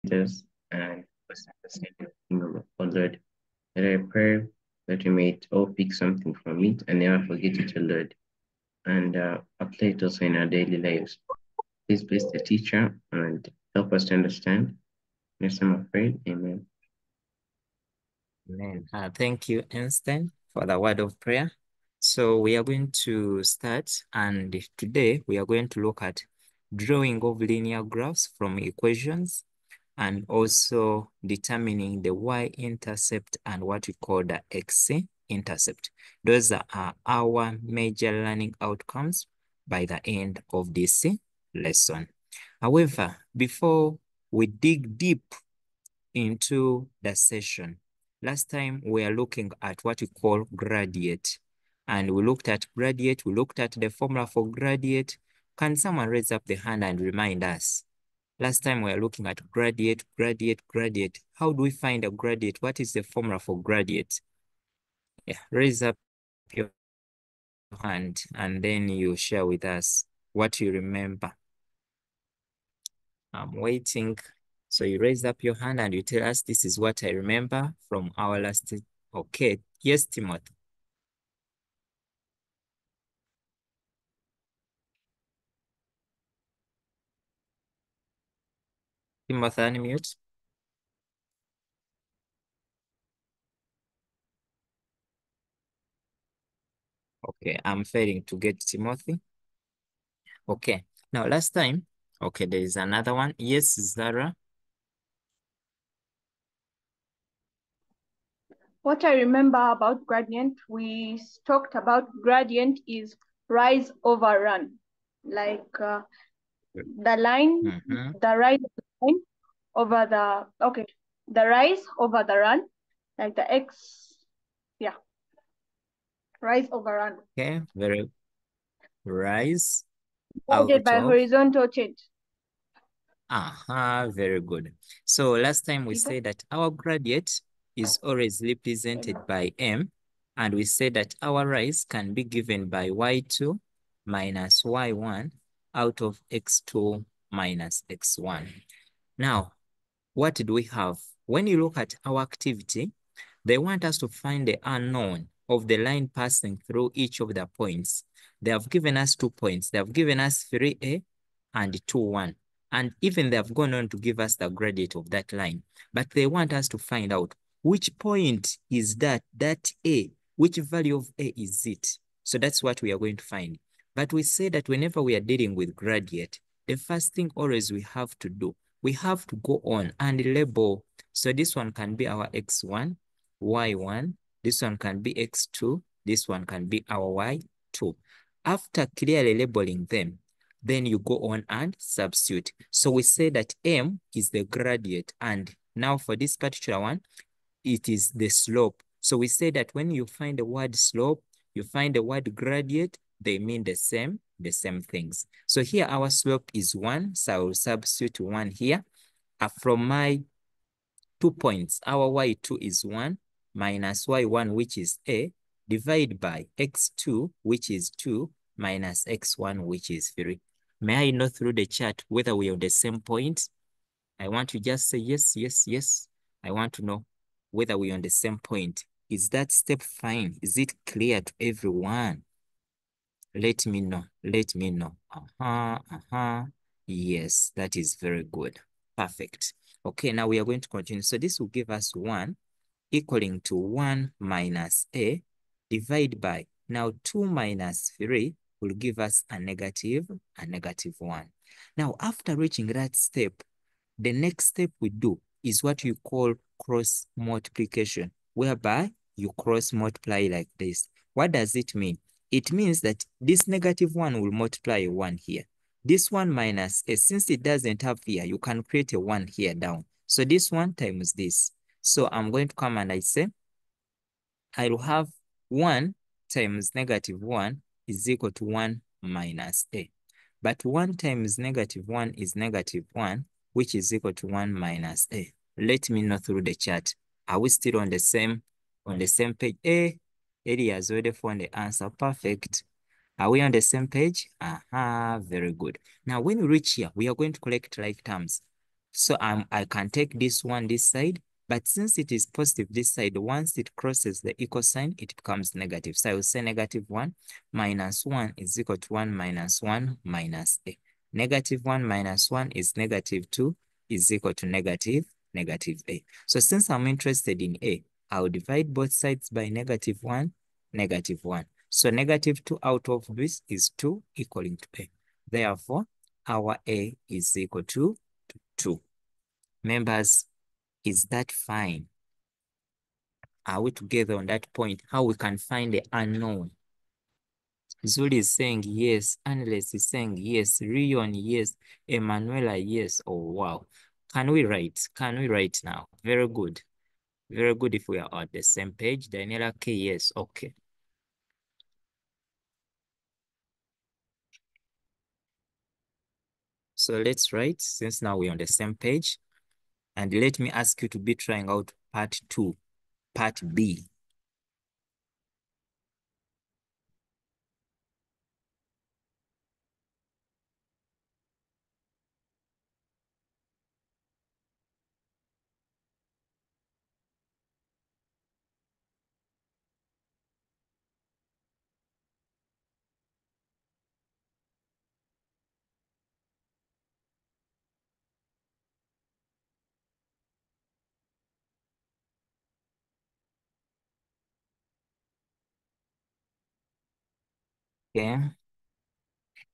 us and us understand the kingdom of our Lord. And I pray that we may all pick something from it and never forget it, O Lord, and apply it also in our daily lives. Please bless the teacher and help us to understand. Yes, I'm afraid. Amen. Amen. Thank you, Einstein, for the word of prayer. So we are going to start, and today we are going to look at drawing of linear graphs from equations and also determining the Y-intercept and what we call the X-intercept. Those are our major learning outcomes by the end of this lesson. However, before we dig deep into the session, last time we are looking at what we call gradient. And we looked at gradient, we looked at the formula for gradient. Can someone raise up the hand and remind us? Last time we were looking at gradient. How do we find a gradient? What is the formula for gradient? Yeah, raise up your hand and then you share with us what you remember. I'm waiting. So you raise up your hand and you tell us, this is what I remember from our last. Okay. Yes, Timothy. Timothy, unmute. Okay, I'm failing to get Timothy. Okay. Now, last time, okay, there is another one. Yes, Zara. What I remember about gradient, we talked about gradient is rise over run. Like the line, the rise line over the rise over the run, like the X, yeah. Rise over run. Okay, very rise Divided out by of horizontal change. Very good. So last time we said that our gradient is always represented by M, and we said that our rise can be given by Y2 minus Y1 out of X2 minus X1. Now, what do we have? When you look at our activity, they want us to find the unknown of the line passing through each of the points. They have given us 2 points. They have given us 3A and 2, 1. And even they have gone on to give us the gradient of that line. But they want us to find out which point is that A, which value of A is it? So that's what we are going to find. But we say that whenever we are dealing with gradient, the first thing always we have to do, we have to go on and label. So this one can be our X1, Y1, this one can be X2, this one can be our Y2. After clearly labeling them, then you go on and substitute. So we say that M is the gradient, and now for this particular one, it is the slope. So we say that when you find the word slope, you find the word gradient, they mean the same things. So here our slope is 1, so I will substitute 1 here. From my 2 points, our Y2 is 1 minus Y1, which is A, divided by X2, which is 2, minus X1, which is 3. May I know through the chat whether we are on the same point? I want to just say yes, yes, yes. I want to know whether we are on the same point. Is that step fine? Is it clear to everyone? Let me know. Let me know. Yes, that is very good. Perfect. Okay, now we are going to continue. So this will give us 1 equaling to 1 minus A divided by, now 2 minus 3 will give us a negative 1. Now, after reaching that step, the next step we do is what you call cross multiplication, whereby you cross multiply like this. What does it mean? It means that this negative 1 will multiply 1 here. This 1 minus A, since it doesn't have here, you can create a 1 here down. So this 1 times this. So I'm going to come and I say, I will have 1 times negative 1 is equal to 1 minus A. But 1 times negative 1 is negative 1, which is equal to 1 minus A. Let me know through the chat. Are we still on the same page? Eddie has already found the answer. Perfect. Are we on the same page? Very good. Now, when we reach here, we are going to collect like terms. So I can take this one this side, but since it is positive this side, once it crosses the equal sign, it becomes negative. So I will say -1 minus 1 is equal to 1 minus 1 minus a. -1 minus 1 is -2 is equal to negative a. So since I'm interested in a, I'll divide both sides by -1, -1. So -2 out of this is 2 equaling to a. Therefore, our a is equal to 2. Members, is that fine? Are we together on that point? How we can find the unknown? Zuli is saying yes. Annalise is saying yes. Rion, yes. Emanuela, yes. Oh, wow. Can we write? Can we write now? Very good. Very good if we are on the same page. Daniela K, yes. Okay. So let's write, since now we're on the same page. And let me ask you to be trying out part 2, part B. Okay.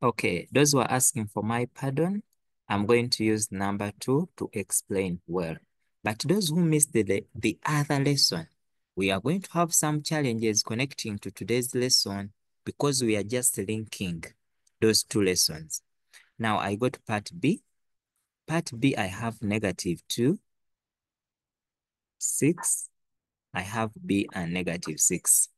Okay, those who are asking for my pardon, I'm going to use number 2 to explain well. But those who missed the other lesson, we are going to have some challenges connecting to today's lesson because we are just linking those 2 lessons. Now I go to part B. Part B, I have -2, 6. I have B and -6.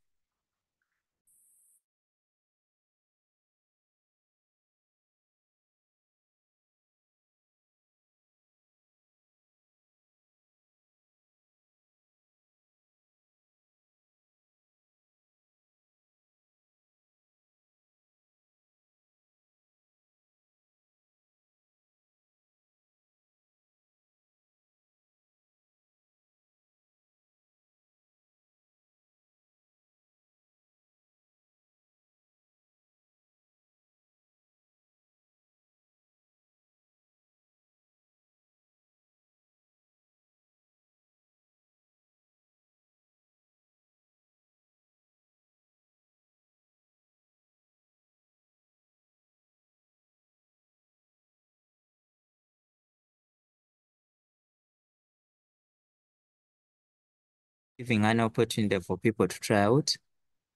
Giving an opportunity for people to try out.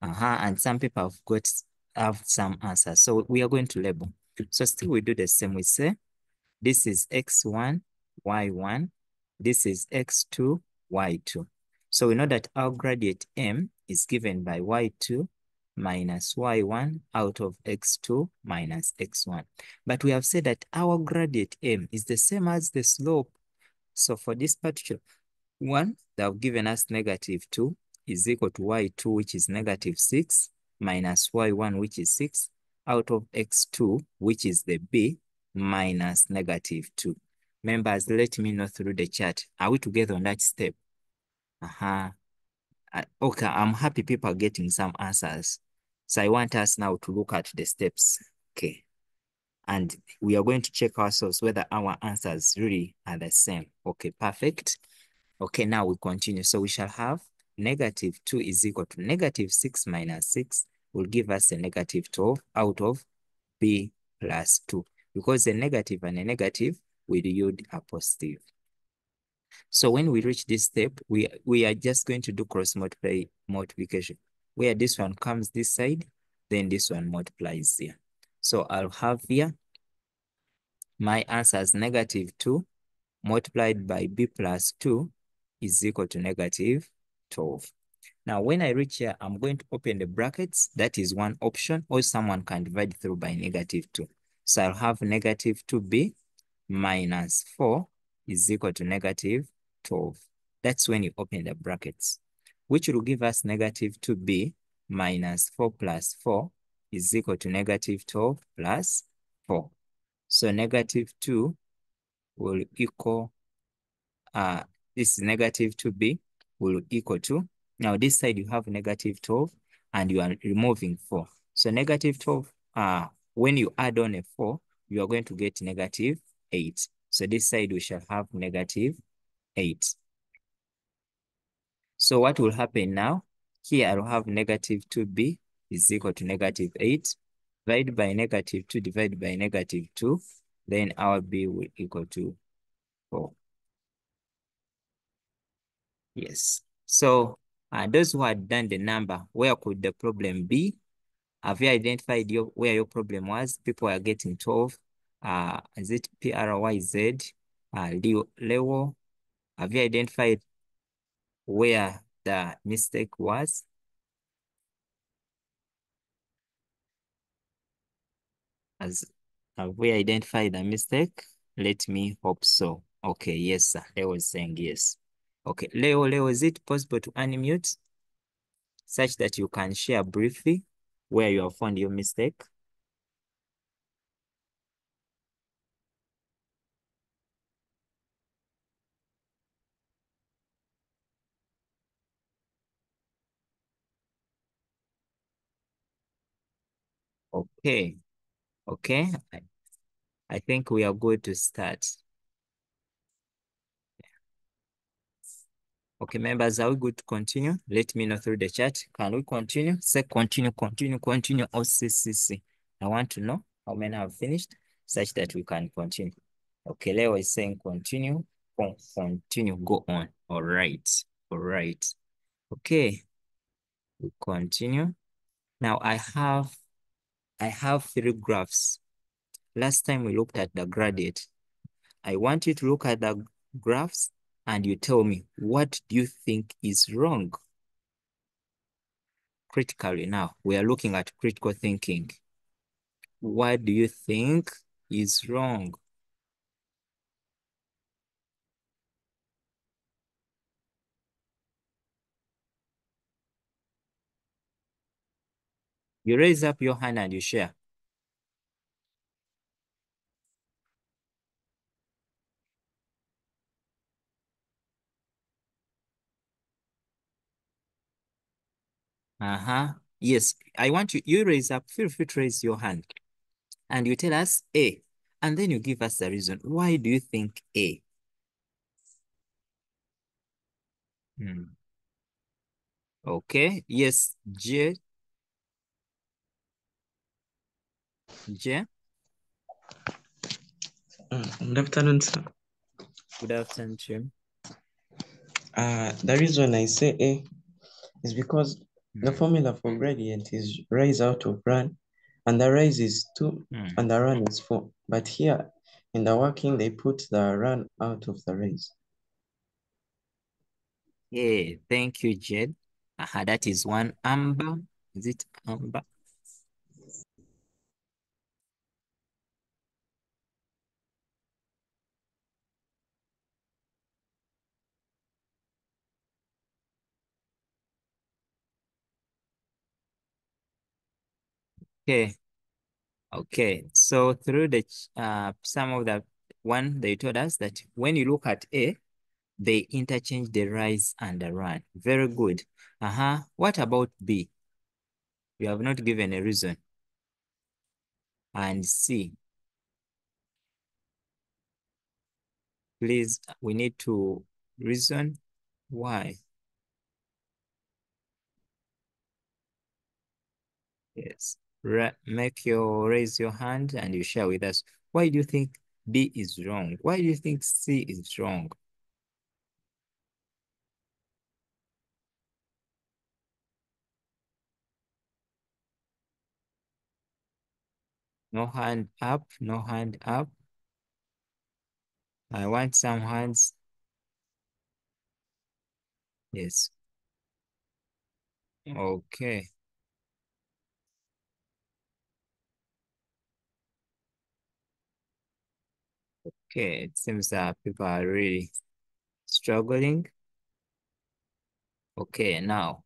And some people have some answers. So we are going to label. So still we do the same. We say this is x1, y1. This is x2, y2. So we know that our gradient m is given by y2 minus y1 out of x2 minus x1. But we have said that our gradient m is the same as the slope. So for this particular one, they have given us -2 is equal to y2, which is -6, minus y1, which is 6, out of x2, which is the b, minus -2. Members, let me know through the chat. Are we together on that step? Okay, I'm happy people are getting some answers. So I want us now to look at the steps. Okay. And we are going to check ourselves whether our answers really are the same. Okay, perfect. Okay, now we continue. So we shall have -2 is equal to -6 minus 6 will give us a -12 out of b plus 2. Because a negative and a negative will yield a positive. So when we reach this step, we are just going to do cross multiplication, where this one comes this side, then this one multiplies here. So I'll have here my answer is -2 multiplied by b plus 2 is equal to -12. Now, when I reach here, I'm going to open the brackets. That is one option, or someone can divide through by -2. So I'll have -2b minus 4 is equal to -12. That's when you open the brackets, which will give us -2b minus 4 plus 4 is equal to -12 plus 4. So -2 will equal, this is negative 2b will equal to, now this side you have negative 12 and you are removing 4. So negative 12, when you add on a 4, you are going to get negative 8. So this side we shall have negative 8. So what will happen now? Here I will have negative 2b is equal to negative 8. Divided by negative 2 divided by negative 2. Then our b will equal to 4. Yes. So those who had done the number, where could the problem be? Have you identified where your problem was? People are getting 12. Is it PRYZ? Leo, have you identified where the mistake was? Have we identified the mistake? Let me hope so. Okay, yes, sir. Leo is saying yes. Okay, Leo, is it possible to unmute such that you can share briefly where you have found your mistake? Okay, okay. I think we are good to start. Okay, members, are we good to continue? Let me know through the chat. Can we continue? Say continue, or CCC. I want to know how many have finished such that we can continue. Okay, Leo is saying continue, continue, go on. All right, all right. Okay, we continue. Now I have 3 graphs. Last time we looked at the gradient. I want you to look at the graphs and you tell me, what do you think is wrong? Critically now, we are looking at critical thinking. What do you think is wrong? You raise up your hand and you share. Yes, I want you raise up, feel free to raise your hand. And you tell us A, and then you give us the reason. Why do you think A? Okay, yes, J. J. Good afternoon, sir. Good afternoon, Jim. The reason I say A is because the formula for gradient is rise out of run, and the rise is 2 and the run is 4. But here in the working, they put the run out of the rise. Yeah, thank you, Jed. That is one. Amber, is it Amber? Okay. Okay. So through the some of the one, they told us that when you look at A, they interchange the rise and the run. Very good. What about B? You have not given a reason. And C. Please, we need to reason why. Yes. Raise your hand and you share with us. Why do you think B is wrong? Why do you think C is wrong? No hand up, no hand up. I want some hands. Yes. Okay. Okay, it seems that people are really struggling. Okay, now,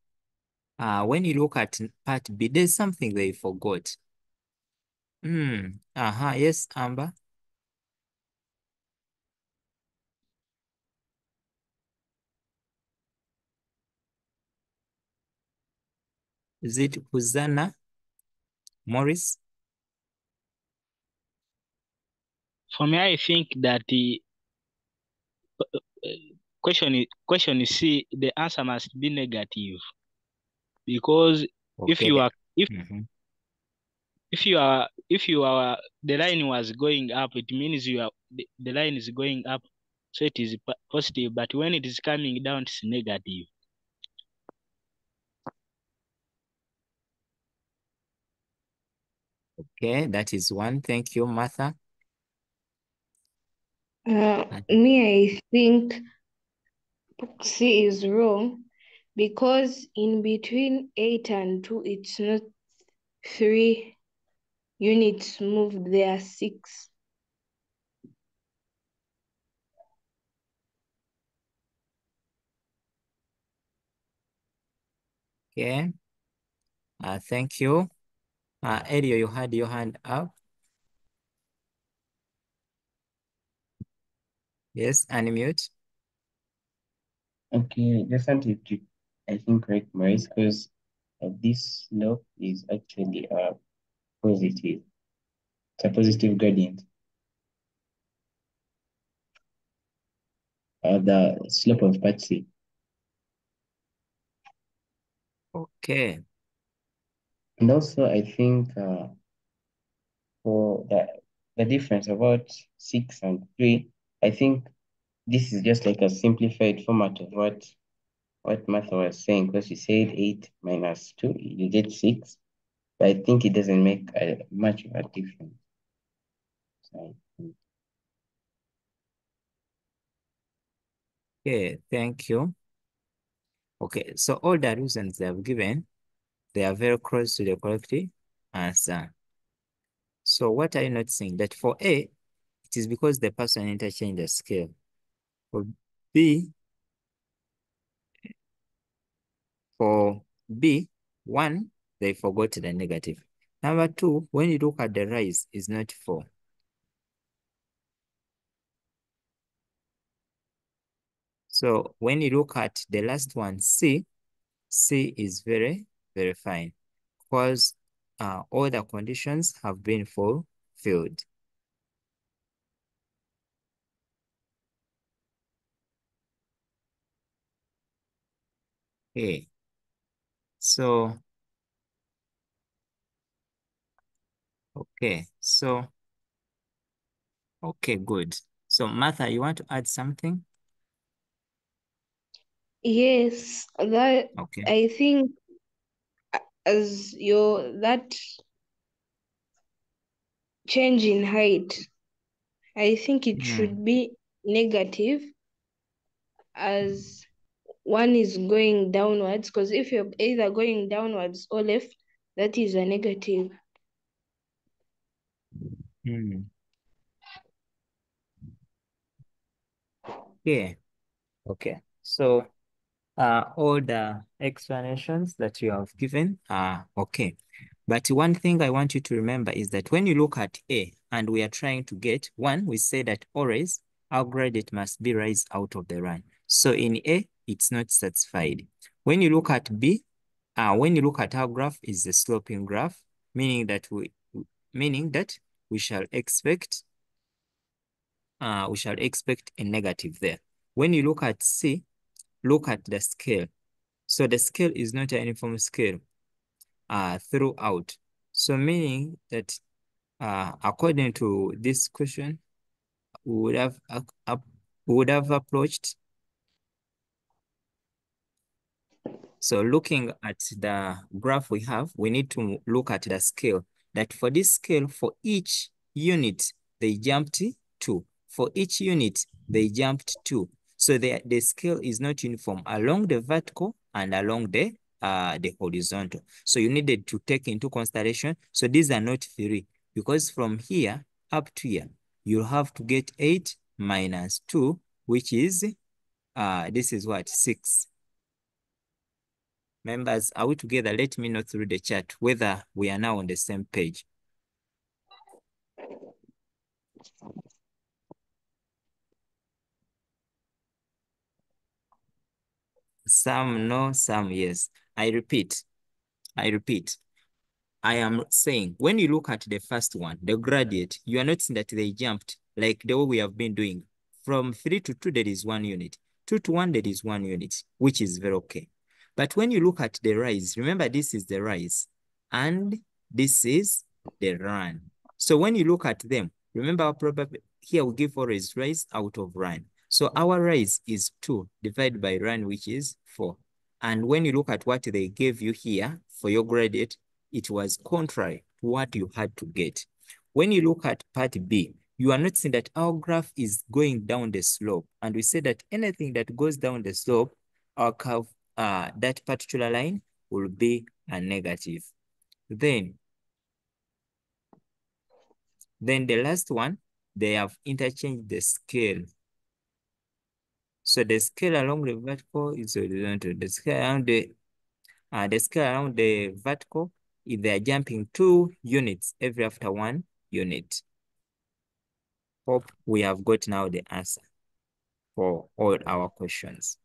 when you look at part B, there's something they forgot. Yes, Amber. Is it Hosanna? Morris? For me, I think that the question is C, the answer must be negative, because okay. if you are the line was going up, it means the line is going up, so it is positive. But when it is coming down, it's negative. Okay, that is one. Thank you, Martha. Me, I think C is wrong, because in between 8 and 2, it's not 3 units moved, there are 6. Okay. Thank you. Elio, you had your hand up. Yes, unmute. Okay, just wanted to, I think, correct Maurice, because this slope is actually positive. It's a positive gradient. The slope of part C. Okay. And also, I think for the difference about 6 and 3, I think this is just like a simplified format of what Martha was saying, because she said 8 minus 2, you get 6. But I think it doesn't make much of a difference. Okay, thank you. Okay, so all the reasons they have given, they are very close to the correct answer. So what are you noticing? That for A, it is because the person interchanged the scale. For B, 1, they forgot the negative. Number 2, when you look at the rise, is not 4. So when you look at the last one, C is very, very fine, because all the conditions have been fulfilled. Okay, so okay, good. So Martha, you want to add something? Yes, that Okay. I think as that change in height, I think it should be negative, as 1 is going downwards, because if you're either going downwards or left, that is a negative. Yeah. Okay. So all the explanations that you have given are okay. But one thing I want you to remember is that when you look at A and we are trying to get 1, we say that always our gradient must be rise out of the run. So in A, it's not satisfied. When you look at B, when you look at our graph is the sloping graph, meaning that we shall expect a negative there. When you look at C, look at the scale. So the scale is not a uniform scale throughout. So meaning that according to this question, we would have approached. So looking at the graph we have, we need to look at the scale. That for this scale, for each unit, they jumped 2. For each unit, they jumped 2. So the scale is not uniform along the vertical and along the horizontal. So you needed to take into consideration. So these are not 3, because from here up to here, you have to get 8 minus 2, which is, this is what, 6. Members, are we together? Let me know through the chat whether we are now on the same page. Some no, some yes. I repeat, I repeat, I am saying when you look at the first one, the gradient, you are noticing that they jumped like the way we have been doing. From 3 to 2, there is 1 unit. 2 to 1, there is 1 unit, which is very okay. But when you look at the rise, remember this is the rise and this is the run. So when you look at them, remember our probability here we give always rise out of run. So our rise is 2 divided by run, which is 4. And when you look at what they gave you here for your gradient, it was contrary to what you had to get. When you look at part B, you are noticing that our graph is going down the slope. And we say that anything that goes down the slope, our curve, that particular line will be a negative. Then the last one, they have interchanged the scale. So the scale along the vertical is horizontal. The scale around the vertical, if they are jumping 2 units every after 1 unit. Hope we have got now the answer for all our questions.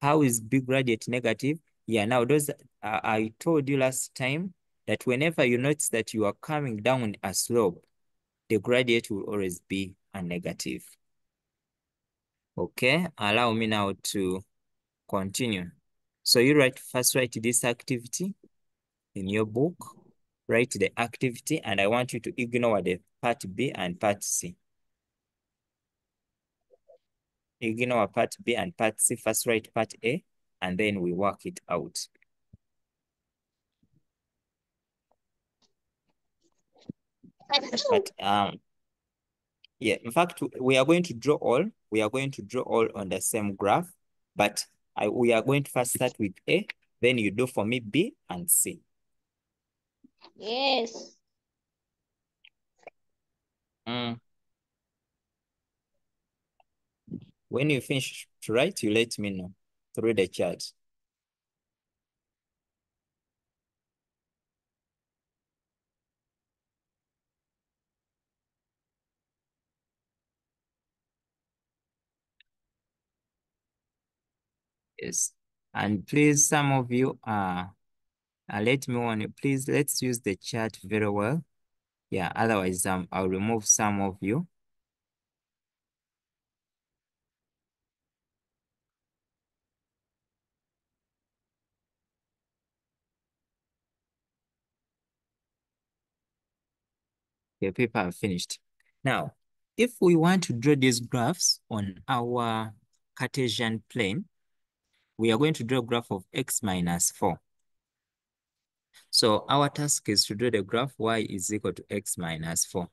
How is B gradient negative? Yeah, now those I told you last time that whenever you notice that you are coming down a slope, the gradient will always be a negative. Okay, allow me now to continue. So you first write this activity in your book, write the activity, and I want you to ignore the part B and part C. Ignore part B and part C. First write part A, and then we work it out. But yeah, in fact, we are going to draw all. We are going to draw all on the same graph, but we are going to first start with A, then you do for me B and C. Yes. When you finish to write, you let me know through the chat. Yes, and please, some of you let me on. Please, let's use the chat very well. Yeah, otherwise I'll remove some of you. Okay, people have finished. Now, if we want to draw these graphs on our Cartesian plane, we are going to draw a graph of x minus 4. So our task is to draw the graph y is equal to x minus 4.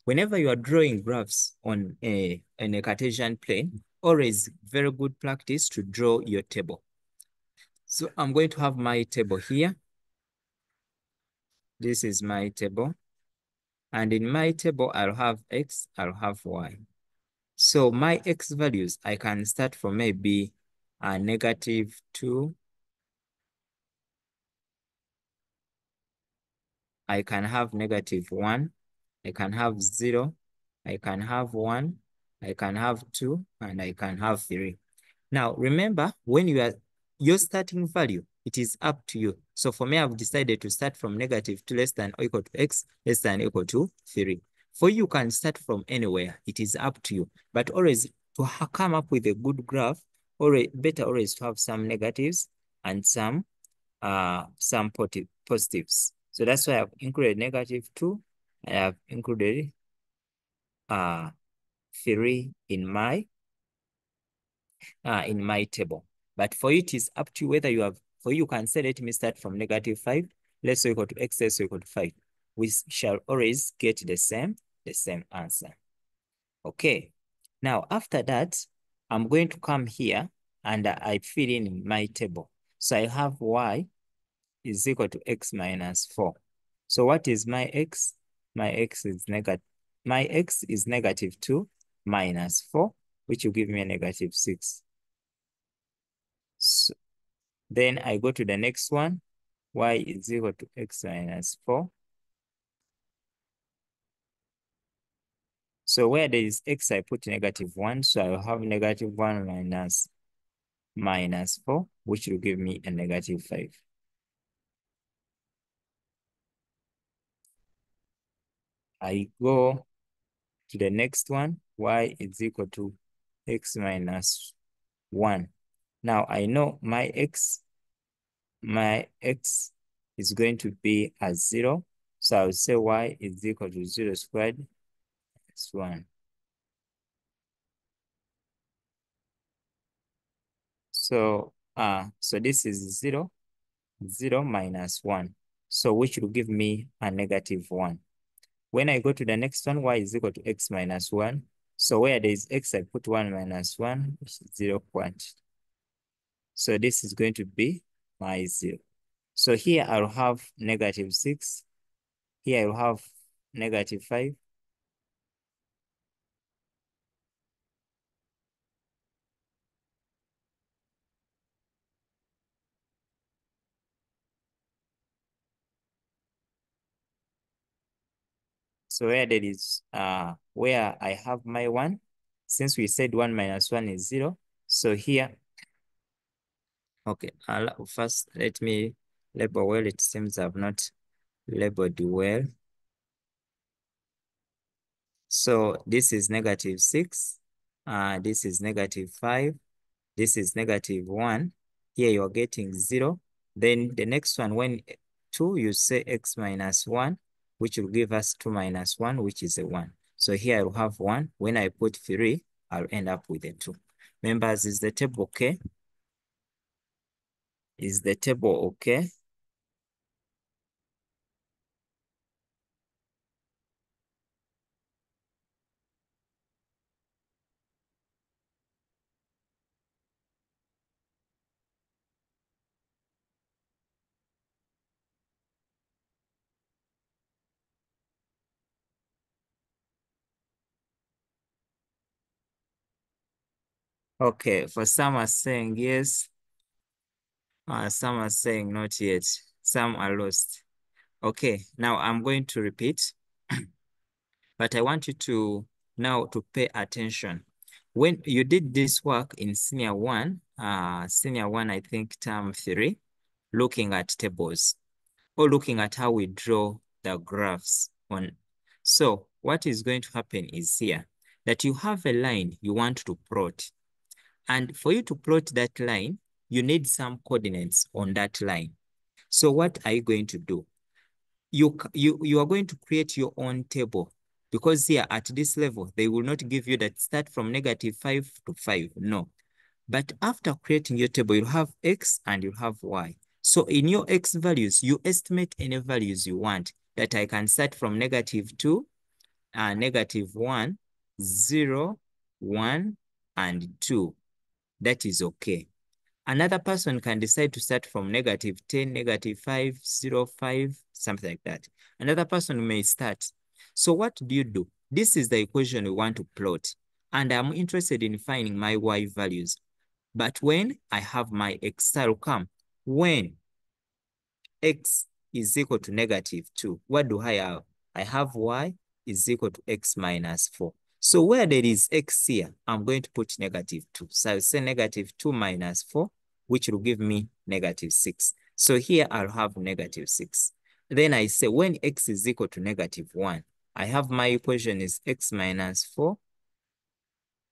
Whenever you are drawing graphs on a Cartesian plane, always very good practice to draw your table. So I'm going to have my table here. This is my table. And in my table, I'll have x, I'll have y. So my x values, I can start from maybe -2. I can have -1. I can have 0. I can have 1. I can have 2. And I can have 3. Now, remember, when you are your starting value, it is up to you. So for me, I've decided to start from -2 less than or equal to x less than or equal to 3. For you can start from anywhere. It is up to you. But always to come up with a good graph, or better always to have some negatives and some positives. So that's why I've included -2. I have included 3 in my table. But for you, it is up to you whether you have, for you can say, let me start from -5, less or equal to x less or equal to 5. We shall always get the same answer. Okay. Now, after that, I'm going to come here and I fill in my table. So I have y is equal to x minus 4. So what is my x? My x is -2 minus 4, which will give me a -6. So then I go to the next one. Y is equal to x minus 4. So where there is x, I put -1. So I will have -1 minus 4, which will give me a -5. I go to the next one, y is equal to x minus 1. Now I know my x is going to be as 0. So I'll say y is equal to 0 squared plus 1. So this is 0, 0 minus 1. So which will give me a negative 1. When I go to the next one, y is equal to x minus 1. So where there is x, I put 1 minus 1, which is 0 quantity. So this is going to be my 0. So here I'll have negative 6. Here I'll have negative 5. So where there is, where I have my 1, since we said 1 minus 1 is 0. So here, okay, first let me label well. It seems I've not labeled well. So this is negative 6. This is negative 5. This is negative 1. Here you're getting 0. Then the next one, when 2, you say x minus 1, which will give us 2 minus 1, which is a 1. So here I will have 1. When I put 3, I'll end up with a 2. Members, is the table okay? Is the table okay? Okay, for some are saying yes. Some are saying not yet. Some are lost. Okay, now I'm going to repeat, but I want you to now to pay attention. When you did this work in senior 1, I think term 3, looking at tables or looking at how we draw the graphs on. So what is going to happen is here that you have a line you want to plot. And for you to plot that line, you need some coordinates on that line. So what are you going to do? You are going to create your own table, because here at this level, they will not give you that start from negative 5 to 5. No. But after creating your table, you have x and you have y. So in your x values, you estimate any values you want, that I can start from negative 2, negative 1, 0, 1, and 2. That is okay. Another person can decide to start from negative 10, negative 5, 0, 5, something like that. Another person may start. So what do? This is the equation we want to plot. And I'm interested in finding my y values. But when I have my x, I'll come. When x is equal to negative 2, what do I have? I have y is equal to x minus 4. So where there is x here, I'm going to put negative 2. So I'll say negative 2 minus 4, which will give me negative 6. So here I'll have negative 6. Then I say when x is equal to negative 1, I have my equation is x minus 4.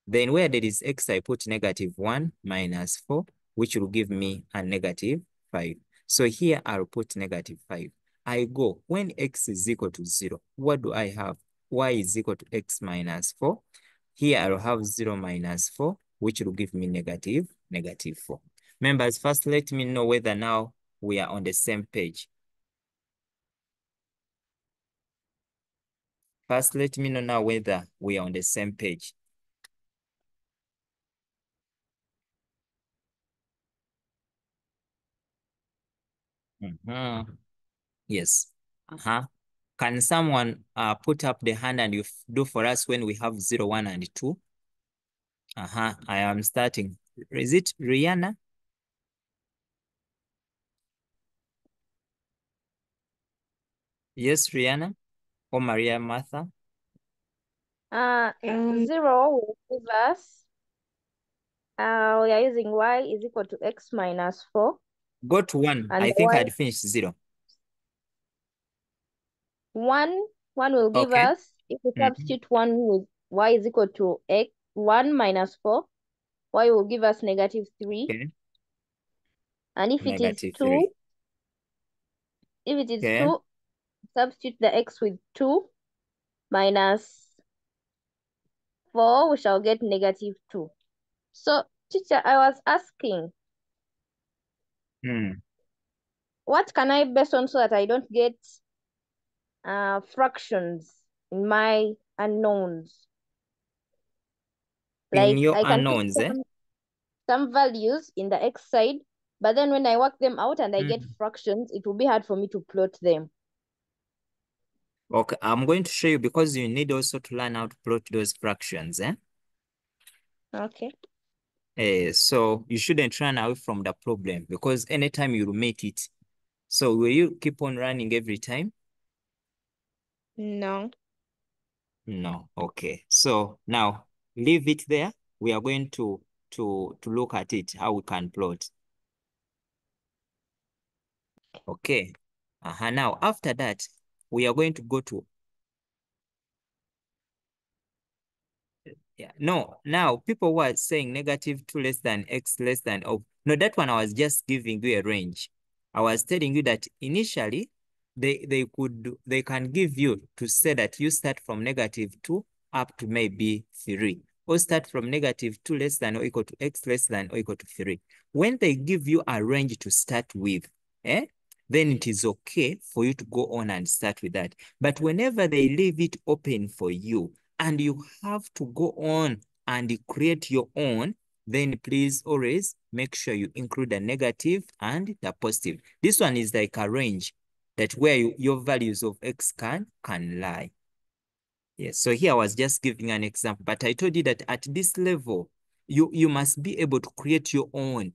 Then where there is x, I put negative 1 minus 4, which will give me a negative 5. So here I'll put negative 5. I go, when x is equal to 0, what do I have? Y is equal to x minus 4. Here I'll have 0 minus 4, which will give me negative 4. Members, first let me know whether now we are on the same page. First, let me know now whether we are on the same page. Yes. Can someone put up the hand and you do for us when we have 0, 1, and 2? I am starting. Is it Rihanna? Yes, Rihanna or Maria Martha? 0 will give us, we are using y is equal to x minus 4. Go to 1. And I think I'd finished 0. 1 1 will give Okay. us, if we substitute 1 with y is equal to x, 1 minus 4, y will give us -3. Okay. And if it is -3. 2, if it is Okay. 2, substitute the x with 2 minus 4, we shall get -2. So, teacher, I was asking, what can I base on so that I don't get fractions in my unknowns? In Like your I can put unknowns, some values in the x side, but then when I work them out and I get fractions, it will be hard for me to plot them. Okay, I'm going to show you because you need also to learn how to plot those fractions, Okay. So you shouldn't run away from the problem because anytime you meet it. So will you keep on running every time? No. No. Okay. So now leave it there. We are going to look at it, how we can plot. Okay. Now after that, we are going to go to no, now people were saying -2 less than x less than oh no, that one I was just giving you a range. I was telling you that initially they can give you to say that you start from -2 up to maybe 3, or start from -2 less than or equal to x less than or equal to 3. When they give you a range to start with, then it is okay for you to go on and start with that. But whenever they leave it open for you, and you have to go on and create your own, then please always make sure you include the negative and the positive. This one is like a range that where your values of x can lie. Yes, so here I was just giving an example, but I told you that at this level, you must be able to create your own.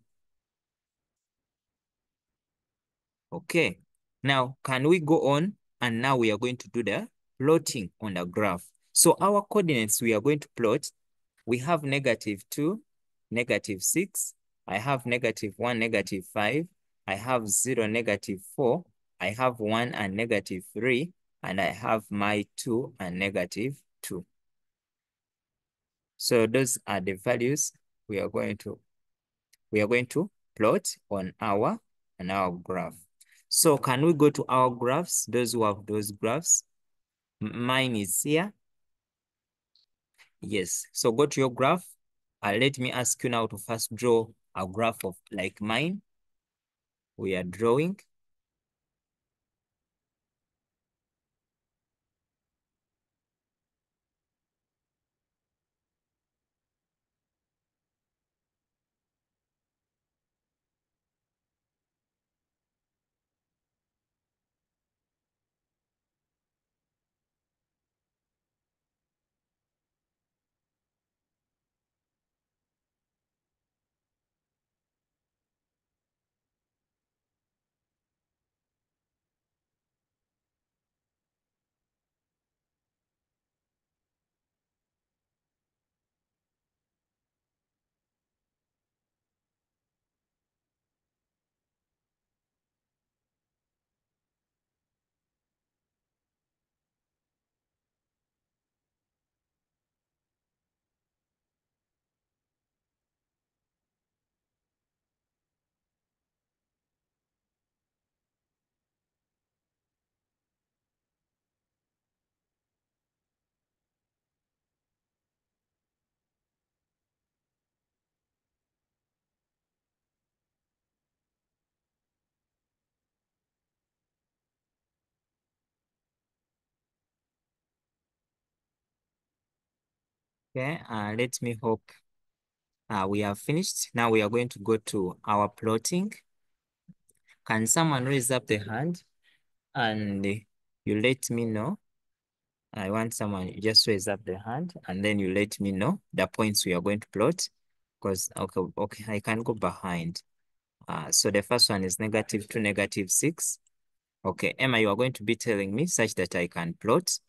Okay, now can we go on? And now we are going to do the plotting on the graph. So our coordinates we are going to plot, we have -2, -6, I have -1, -5, I have 0, -4, I have 1 and -3, and I have my 2 and -2. So those are the values we are going to plot on our graph. So can we go to our graphs? Those who have those graphs, mine is here. Yes, so go to your graph. Let me ask you now to first draw a graph of like mine. We are drawing. Okay, let me hope we have finished. Now we are going to go to our plotting. Can someone raise up the hand and you let me know? I want someone, you just raise up the hand and then you let me know the points we are going to plot. Because, okay, I can go behind. So the first one is -2, -6. Okay, Emma, you are going to be telling me such that I can plot.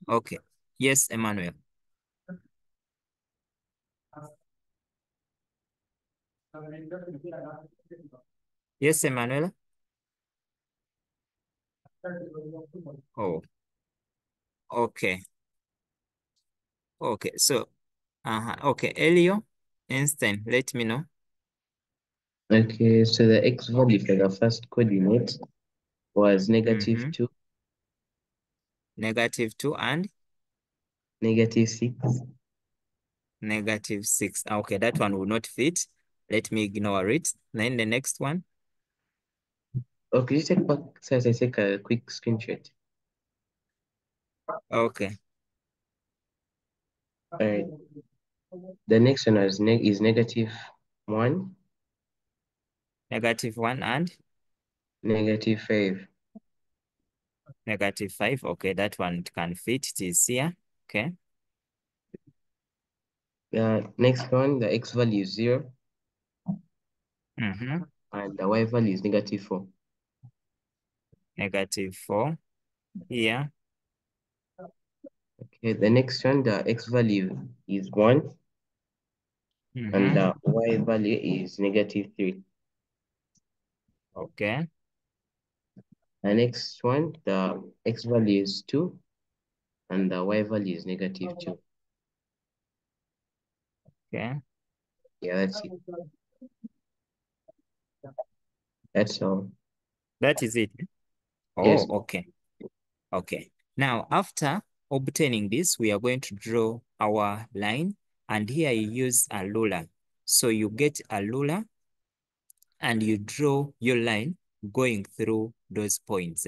Okay, yes, Emmanuel. Yes, Emmanuel. Oh, Okay. Okay, so, okay, Elio, Einstein, let me know. Okay, so the x value for the first coordinate was negative 2. Negative 2 and? Negative 6. Negative 6. Okay, that one will not fit. Let me ignore it. Then the next one. Oh, could you take back so as I take a quick screenshot? Okay. All right. The next one is negative 1. Negative 1 and? Negative 5. Negative 5. Okay, that one can fit. It is here. Okay. The next one, the x value is 0. Mm-hmm. And the y value is negative 4. Negative 4. Here. Okay, the next one, the x value is 1. And the y value is negative 3. Okay. The next one, the x value is 2. And the y value is negative 2. Okay. Yeah, that's it. That's all. That is it. Oh, Yes. okay. Okay. Now, after obtaining this, we are going to draw our line. And here you use a ruler. So you get a ruler and you draw your line going through those points.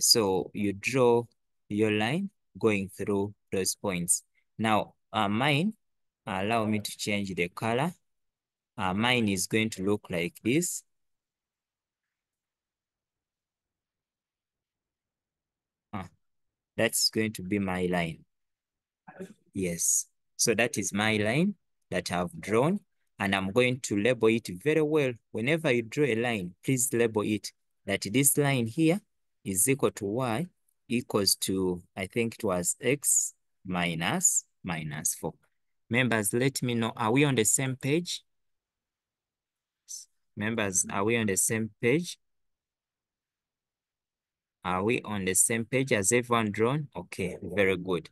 So you draw your line going through those points. Now, mine, allow me to change the color. Mine is going to look like this. That's going to be my line. Yes. So that is my line that I've drawn, and I'm going to label it very well. Whenever you draw a line, please label it that this line here is equal to y equals to, I think it was x minus 4. Members, let me know, are we on the same page? Members, are we on the same page? Are we on the same page as everyone drawn? Okay, very good.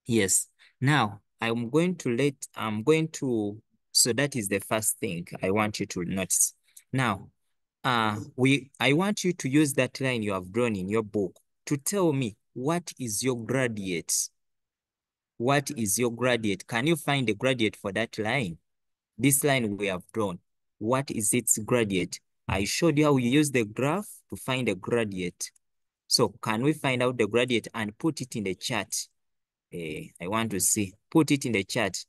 Yes. Now, so that is the first thing I want you to notice. Now, I want you to use that line you have drawn in your book to tell me what is your gradient. What is your gradient? Can you find the gradient for that line? This line we have drawn, what is its gradient? I showed you how we use the graph to find the gradient. So can we find out the gradient and put it in the chart? I want to see. Put it in the chat.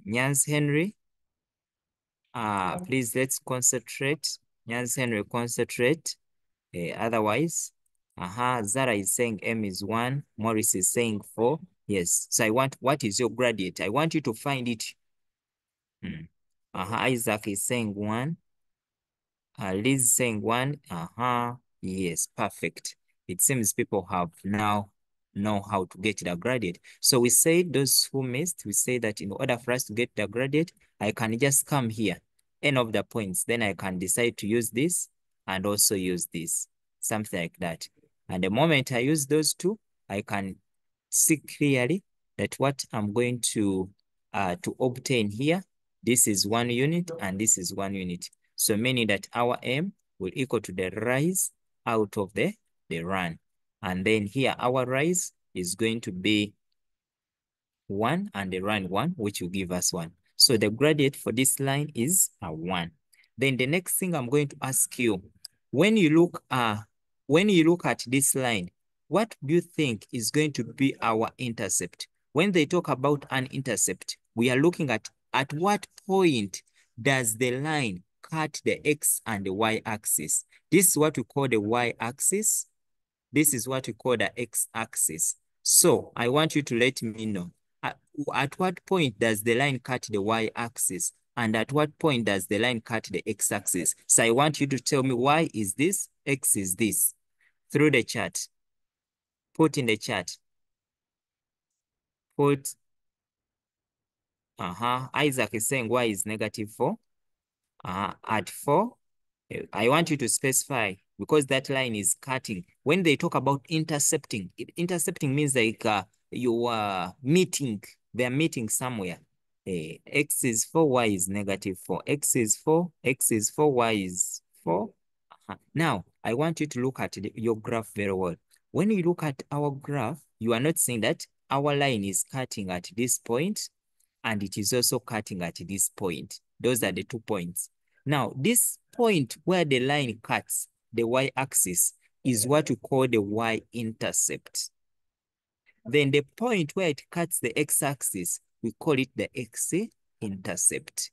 Nyans Henry. Please let's concentrate. Nyans Henry, concentrate. Otherwise, Zara is saying M is 1. Morris is saying 4. Yes. So what is your gradient? I want you to find it. Isaac is saying 1. Liz is saying 1. Yes, perfect. It seems people have now know how to get the gradient. So we say those who missed, we say that in order for us to get the gradient, I can just come here, any of the points, then I can decide to use this and also use this, something like that. And the moment I use those two, I can see clearly that what I'm going to obtain here, this is 1 unit and this is 1 unit. So meaning that our M will equal to the rise out of the run. And then here our rise is going to be 1 and the run 1, which will give us 1. So the gradient for this line is a 1. Then the next thing I'm going to ask you, when you look at this line, what do you think is going to be our intercept? When they talk about an intercept, we are looking at what point does the line cut the x and the y axis. This is what we call the y axis. This is what we call the x axis. So I want you to let me know at what point does the line cut the y axis and at what point does the line cut the x axis. So I want you to tell me y is this, x is this through the chart. Put in the chat. Put, Isaac is saying y is negative 4. At 4, I want you to specify, because that line is cutting. When they talk about intercepting, intercepting means like you are meeting, they're meeting somewhere. X is 4, Y is -4. X is 4, X is 4, Y is 4. Now, I want you to look at your graph very well. When you look at our graph, you are not seeing that our line is cutting at this point, and it is also cutting at this point. Those are the 2 points. Now, this point where the line cuts, the y-axis, is what we call the y-intercept. Then the point where it cuts the x-axis, we call it the x-intercept.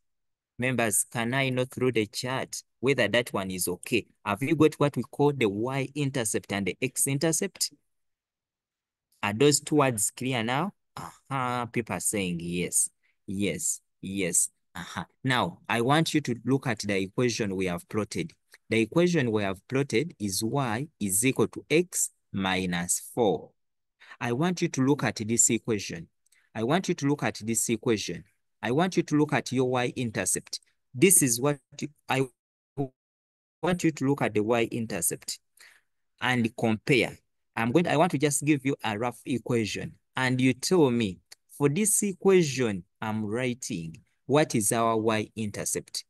Members, can I know through the chart whether that one is okay? Have you got what we call the y-intercept and the x-intercept? Are those two words clear now? People are saying yes, yes, yes. Now, I want you to look at the equation we have plotted. The equation we have plotted is y is equal to x minus 4. I want you to look at this equation. I want you to look at this equation. I want you to look at your y-intercept. This is what I want you to look at the y-intercept and compare. I want to just give you a rough equation, and you tell me, for this equation I'm writing, what is our y-intercept?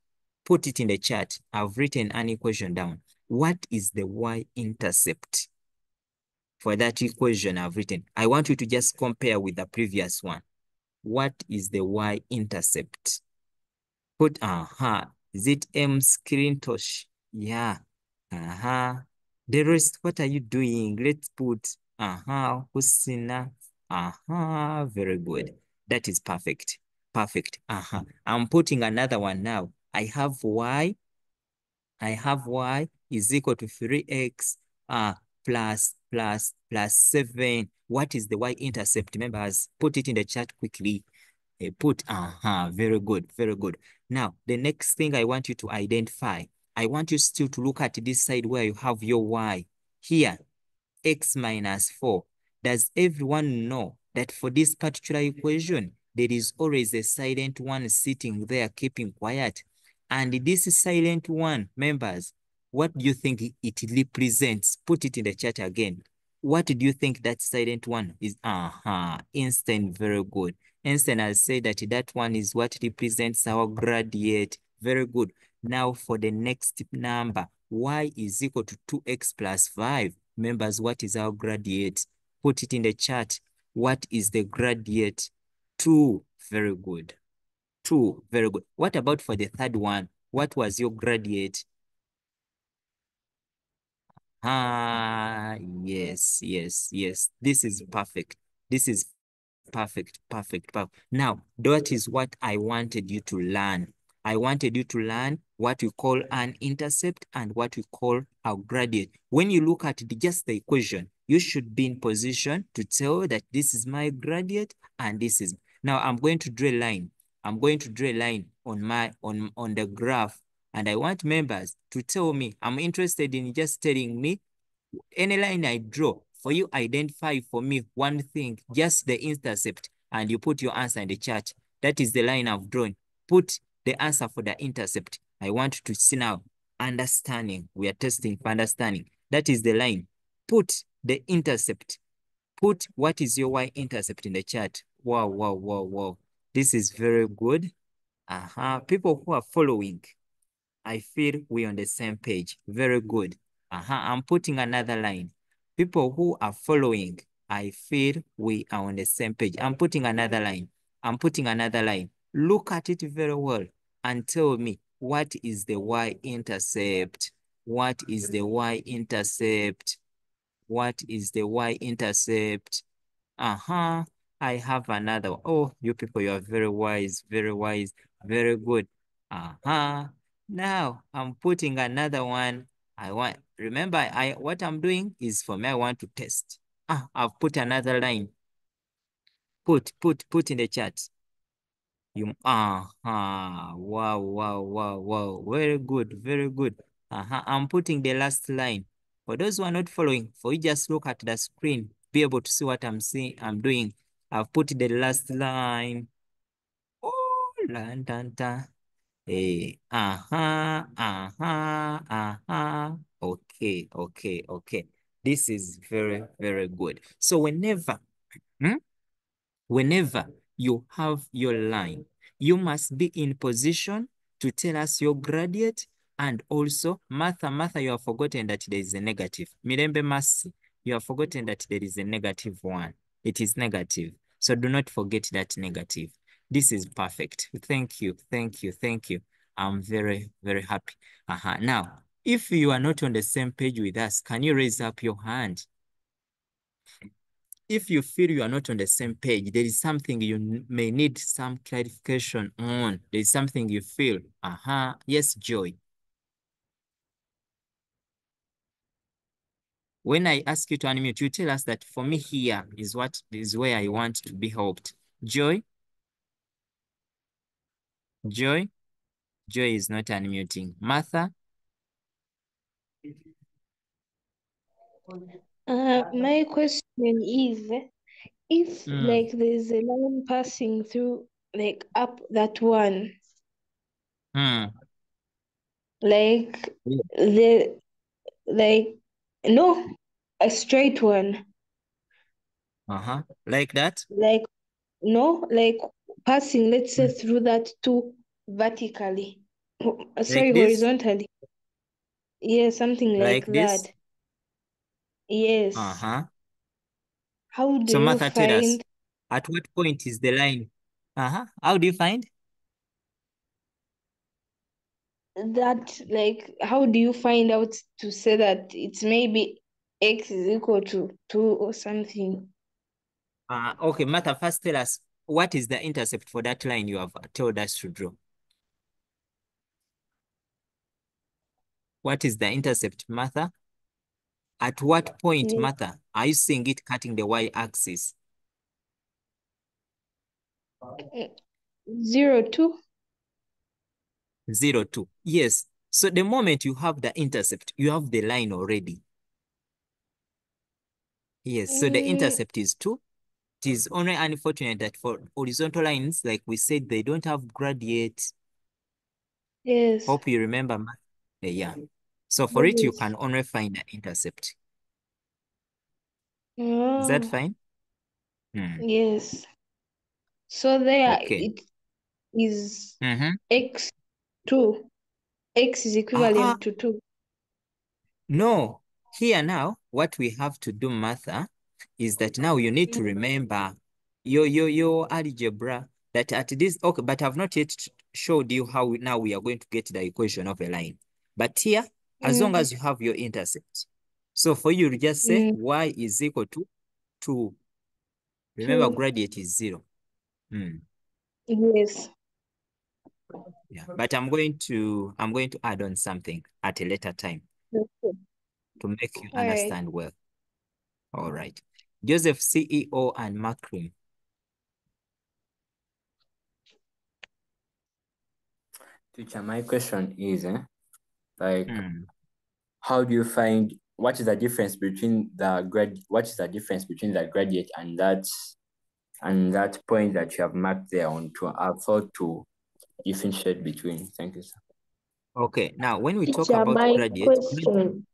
Put it in the chat. I've written an equation down. What is the y-intercept for that equation I've written? I want you to just compare with the previous one. What is the y-intercept? Put, is it M screen tosh? Yeah, the rest, what are you doing? Let's put, Husina, very good. That is perfect, perfect, I'm putting another one now. I have y is equal to 3x plus 7. What is the y-intercept, members? Put it in the chat quickly. Put, very good, very good. Now, the next thing I want you to identify, I want you still to look at this side where you have your y. Here, x minus 4. Does everyone know that for this particular equation, there is always a silent one sitting there keeping quiet? And this silent one, members, what do you think it represents? Put it in the chat again. What do you think that silent one is? Einstein, very good. Einstein has said that that one is what represents our gradient. Very good. Now for the next number, y is equal to 2x plus 5. Members, what is our gradient? Put it in the chat. What is the gradient? 2. Very good. 2. Very good. What about for the third one? What was your gradient? Yes, yes, yes. This is perfect. This is perfect, perfect, perfect. Now, that is what I wanted you to learn. I wanted you to learn what we call an intercept and what we call our gradient. When you look at just the equation, you should be in position to tell that this is my gradient and this is. Now I'm going to draw a line. I'm going to draw a line on the graph, and I want members to tell me. I'm interested in just telling me any line I draw, for you identify for me one thing, just the intercept, and you put your answer in the chat. That is the line I've drawn. Put the answer for the intercept. I want to see now, understanding. We are testing for understanding. That is the line. Put the intercept. Put what is your y-intercept in the chat. Wow, wow, wow, wow. This is very good. People who are following, I feel we're on the same page. Very good. I'm putting another line. People who are following, I feel we are on the same page. I'm putting another line. I'm putting another line. Look at it very well and tell me, what is the y-intercept? What is the y-intercept? What is the y-intercept? I have another one. Oh, you people, you are very wise, very good. Now I'm putting another one. Remember, what I'm doing is for me, I want to test. I've put another line. Put in the chat. Wow, wow. Very good, very good. I'm putting the last line. For those who are not following, for you just look at the screen, be able to see what I'm doing. I've put the last line. Oh, Okay, okay, okay. This is very, very good. So whenever you have your line, you must be in position to tell us your gradient. And also, Martha, you have forgotten that there is a negative. Mirembe Masi, you have forgotten that there is a negative one. It is negative. So do not forget that negative. This is perfect. Thank you, thank you, thank you. I'm very, very happy. Now, if you are not on the same page with us, can you raise up your hand? If you feel you are not on the same page, there is something you may need some clarification on. There is something you feel. Yes, Joy. When I ask you to unmute, you tell us that for me here is what is where I want to be helped. Joy? Joy? Joy is not unmuting. Martha? My question is, if like there's a line passing through like up that one, like the no, a straight one. Like that? Like no, like passing, let's say through that two vertically. Sorry, Like this? horizontally. Yeah, something like this? that. Yes. How do So you Martha, tell us, find at what point is the line? How do you find? that, like, how do you find out to say that it's maybe x is equal to 2 or something? Okay, Martha, first tell us, what is the intercept for that line you have told us to draw? What is the intercept, Martha? At what point, Martha, are you seeing it cutting the y-axis? 0, 2. 0, 2. Yes. So the moment you have the intercept, you have the line already. Yes. So the intercept is 2. It is only unfortunate that for horizontal lines, like we said, they don't have gradient. Yes. Hope you remember. Yeah. So for it, you can only find the intercept. Is that fine? Yes. So there it is x2. X is equivalent to 2. No. Here now, what we have to do, Martha, is that now you need to remember your algebra, that at this, okay, but I've not yet showed you how now we are going to get the equation of a line. But here, as long as you have your intercept. So for you to just say y is equal to 2. Remember, gradient is 0. Yes. Yeah, but I'm going to add on something at a later time to make you understand well. All right. Joseph, CEO, and Macron. Teacher, my question is, how do you find, what is the difference between the gradient and that point that you have marked there on to afford to differentiate between? Thank you, sir. Okay, now when we talk Teacher, about my gradient, question.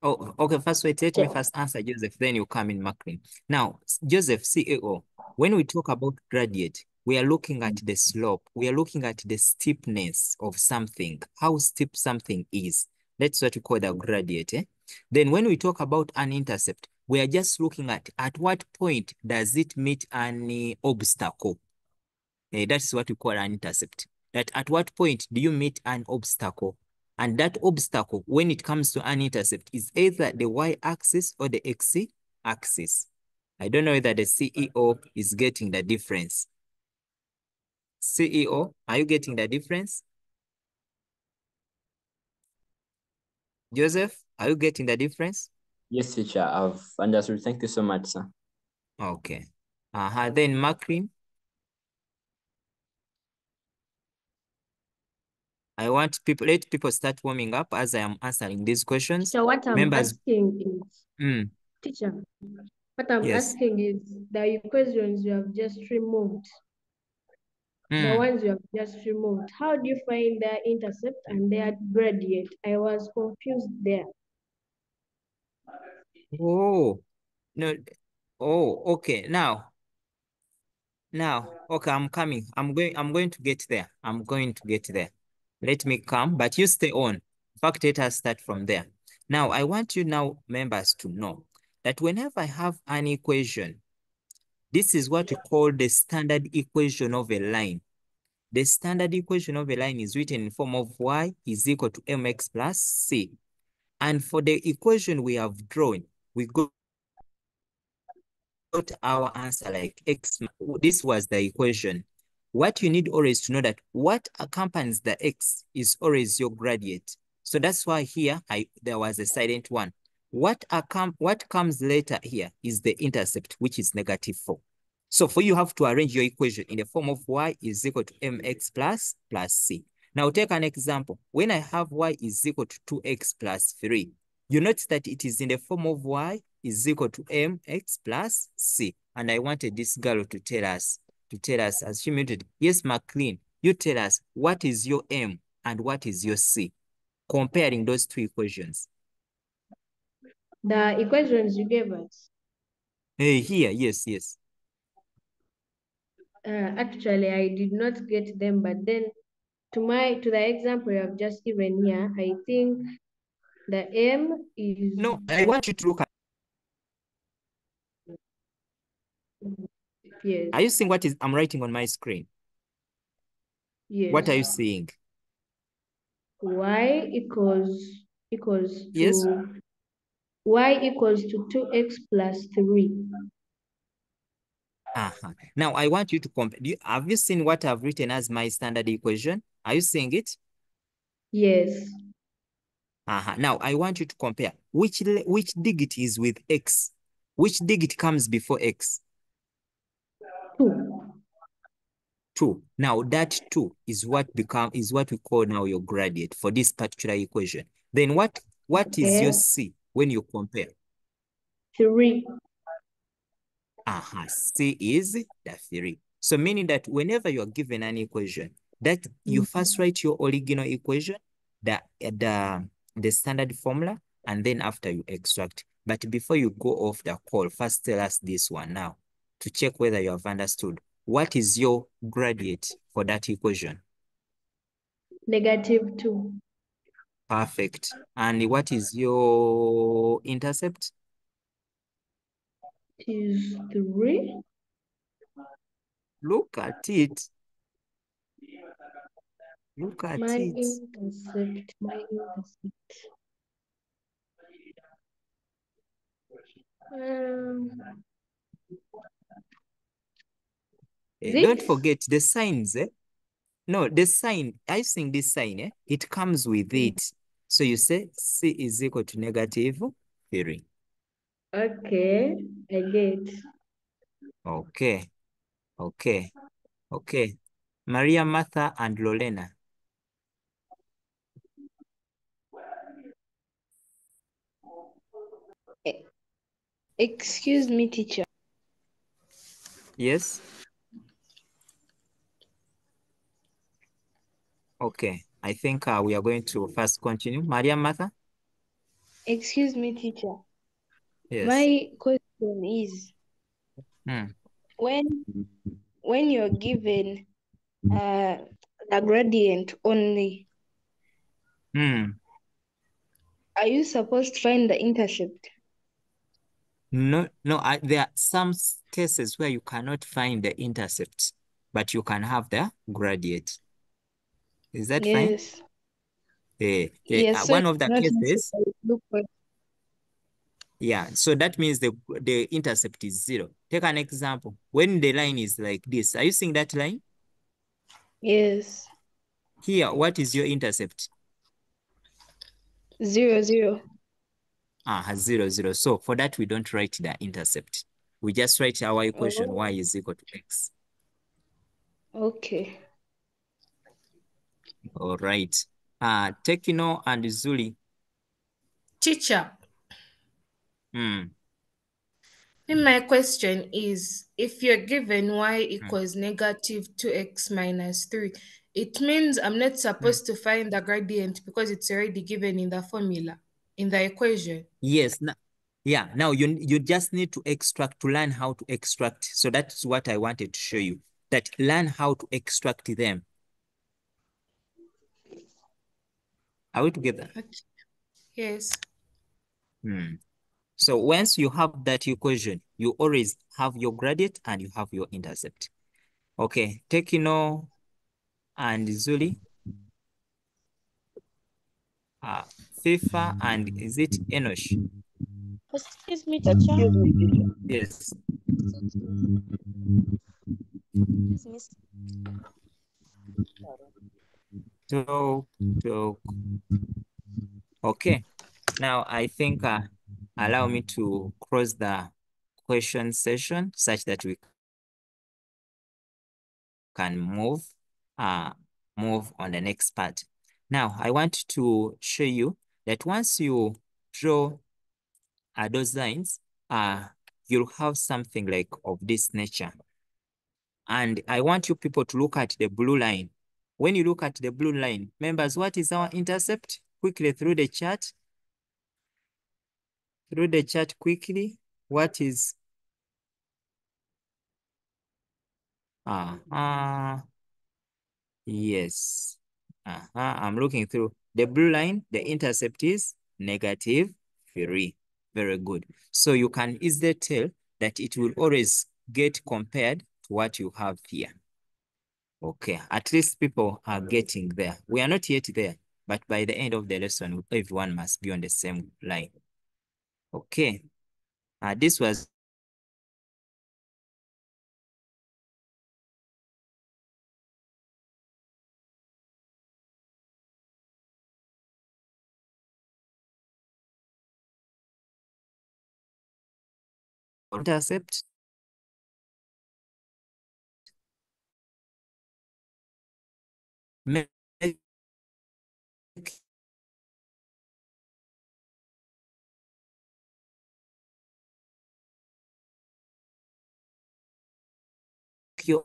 oh, okay, first wait, let me first answer Joseph, then you come in, Macron. Now, Joseph, CEO, when we talk about gradient, we are looking at the slope. We are looking at the steepness of something, how steep something is. That's what we call the gradient. Then when we talk about an intercept, we are just looking at what point does it meet an obstacle. That's what we call an intercept. That at what point do you meet an obstacle? And that obstacle, when it comes to an intercept, is either the y-axis or the x-axis. I don't know whether the CEO is getting the difference. CEO, are you getting the difference? Joseph, are you getting the difference? Yes, teacher, I've understood. Thank you so much, sir. Okay. Then Macron. I want let people start warming up as I am answering these questions. So what I'm asking is, teacher, what I'm asking is the equations you have just removed. the ones you have just removed. How do you find their intercept and their gradient? I was confused there. Oh, no. Oh, okay. Now, okay, I'm coming. I'm going to get there. I'm going to get there. Let me come, but you stay on. In fact, let us start from there. Now, I want you now, members, to know that whenever I have an equation, this is what we call the standard equation of a line. The standard equation of a line is written in form of y is equal to mx plus c. And for the equation we have drawn, we got our answer like x. This was the equation. What you need always to know that what accompanies the x is always your gradient. So that's why here there was a silent one. What comes later here is the intercept, which is -4. So for you have to arrange your equation in the form of y is equal to mx plus c. Now take an example. When I have y is equal to 2x plus 3, you notice that it is in the form of y is equal to mx plus c. And I wanted this girl to tell us, as she muted, yes, McLean, you tell us what is your m and what is your c, comparing those two equations. The equations you gave us. Hey, here, yes. Actually, I did not get them, but then to the example you have just given here, I think the m is... No, I want you to look at... Yes. Are you seeing what I'm writing on my screen? Yes. What are you seeing? Y equals Yes. to y equals to 2x plus 3. Now I want you to compare. Have you seen what I've written as my standard equation? Are you seeing it? Yes. Now I want you to compare which digit is with x. Which digit comes before x? 2. 2. Now that 2 is what we call now your gradient for this particular equation. Then what is your c when you compare? 3. C is the 3. So meaning that whenever you are given an equation, that you first write your original equation, the standard formula, and then after you extract. But before you go off the call, first tell us this one now to check whether you have understood. What is your gradient for that equation? -2. Perfect. And what is your intercept? Is 3. Look at it. Look at my it. Intercept. Don't forget the signs. No, the sign, I think this sign, it comes with it. So you say C is equal to -3. Okay, I get. Okay. Maria, Martha, and Lorena. Excuse me, teacher. Yes? Okay, I think we are going to first continue. Maria, Martha? Excuse me, teacher. Yes. My question is, when you're given the gradient only, are you supposed to find the intercept? No, there are some cases where you cannot find the intercept, but you can have the gradient. Is that fine? Yes, so one of the cases. look for... Yeah, so that means the intercept is 0. Take an example. When the line is like this, are you seeing that line? Yes. Here, what is your intercept? 0, 0. 0, 0. So for that, we don't write the intercept. We just write our equation, y is equal to x. Okay. All right. Tekino and Zuli. Teacher. My question is, if you're given y equals negative 2x minus 3, it means I'm not supposed to find the gradient because it's already given in the formula, in the equation. Yes. Yeah. Now you just need to learn how to extract. So that's what I wanted to show you. That learn how to extract them. Are we together? Okay. Yes. So once you have that equation, you always have your gradient and you have your intercept. Okay, Tekino and Zuli, FIFA, and is it Enosh? Excuse me, teacher. Yes. Excuse me. Talk. Okay, now I think allow me to close the question session such that we can move on the next part. Now, I want to show you that once you draw those lines, you'll have something like of this nature. And I want you people to look at the blue line. When you look at the blue line, members, what is our intercept? Quickly through the chart. Through the chart quickly. What is yes. I'm looking through the blue line. The intercept is -3. Very good. So you can easily tell that it will always get compared to what you have here. Okay, at least people are getting there. We are not yet there, but by the end of the lesson, everyone must be on the same line. Okay, this was intercept. Make your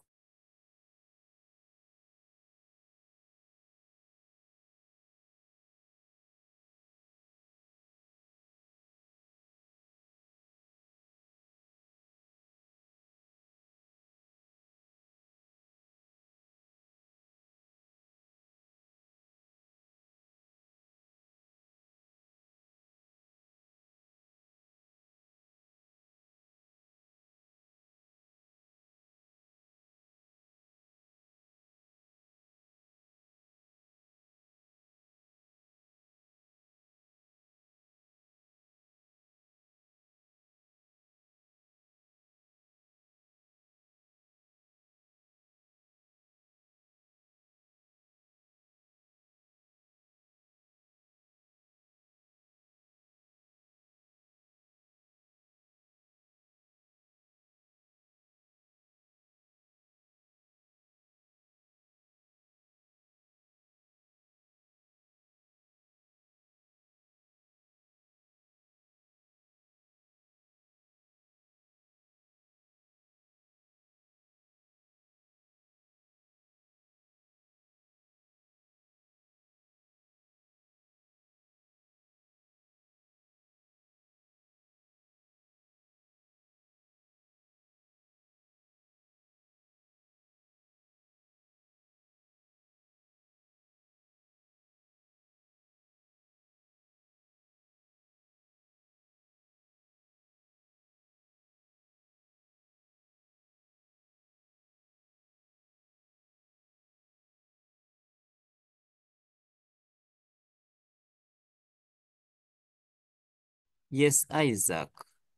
yes, Isaac,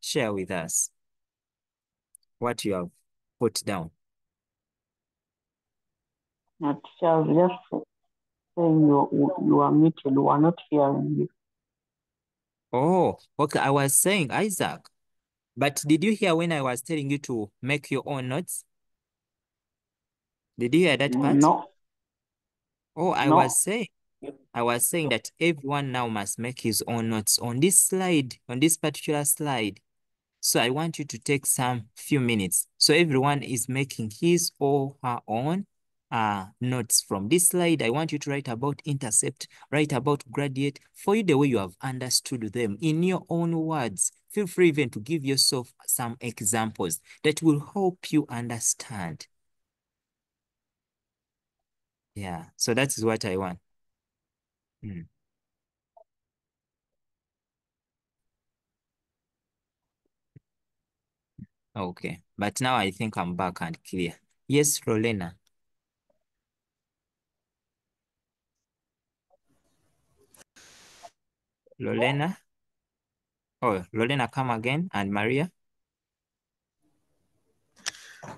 share with us what you have put down. Not just saying you are muted, you are not hearing you. Oh, okay. I was saying, Isaac, but did you hear when I was telling you to make your own notes? Did you hear that part? No. Oh, I was saying that everyone now must make his own notes on this slide, on this particular slide. So I want you to take some few minutes. So everyone is making his or her own notes from this slide. I want you to write about intercept, write about gradient for you the way you have understood them in your own words. Feel free even to give yourself some examples that will help you understand. Yeah, so that is what I want. Okay, but now I think I'm back and clear. Yes, Rolena. Lorena? Oh, Lorena, come again. And Maria?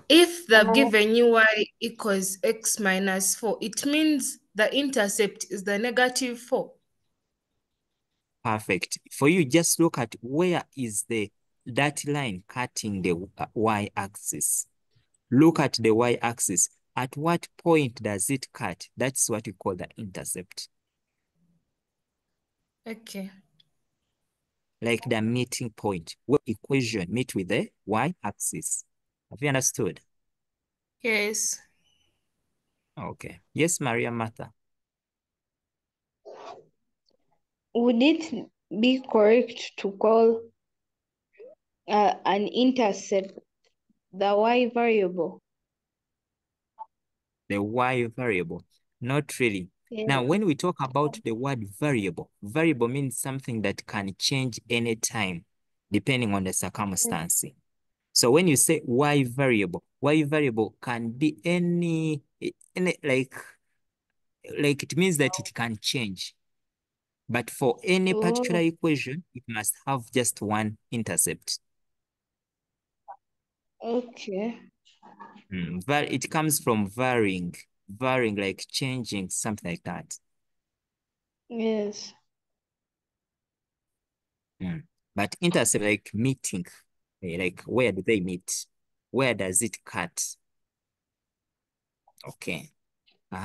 If the given you y equals x minus 4, it means the intercept is the -4. Perfect. For you, just look at where is that line cutting the y-axis. Look at the y-axis. At what point does it cut? That's what we call the intercept. Okay. Like the meeting point, where equation meet with the y-axis. Have you understood? Yes. Okay. Yes, Maria Martha. Would it be correct to call an intercept the y variable? The y variable? Not really. Yeah. Now, when we talk about the word variable means something that can change anytime, depending on the circumstance. So when you say y variable can be any like it means that it can change. But for any particular equation, it must have just one intercept. Okay. It comes from varying, like changing, something like that. Yes. But intercept, like meeting, like where do they meet? Where does it cut? Okay.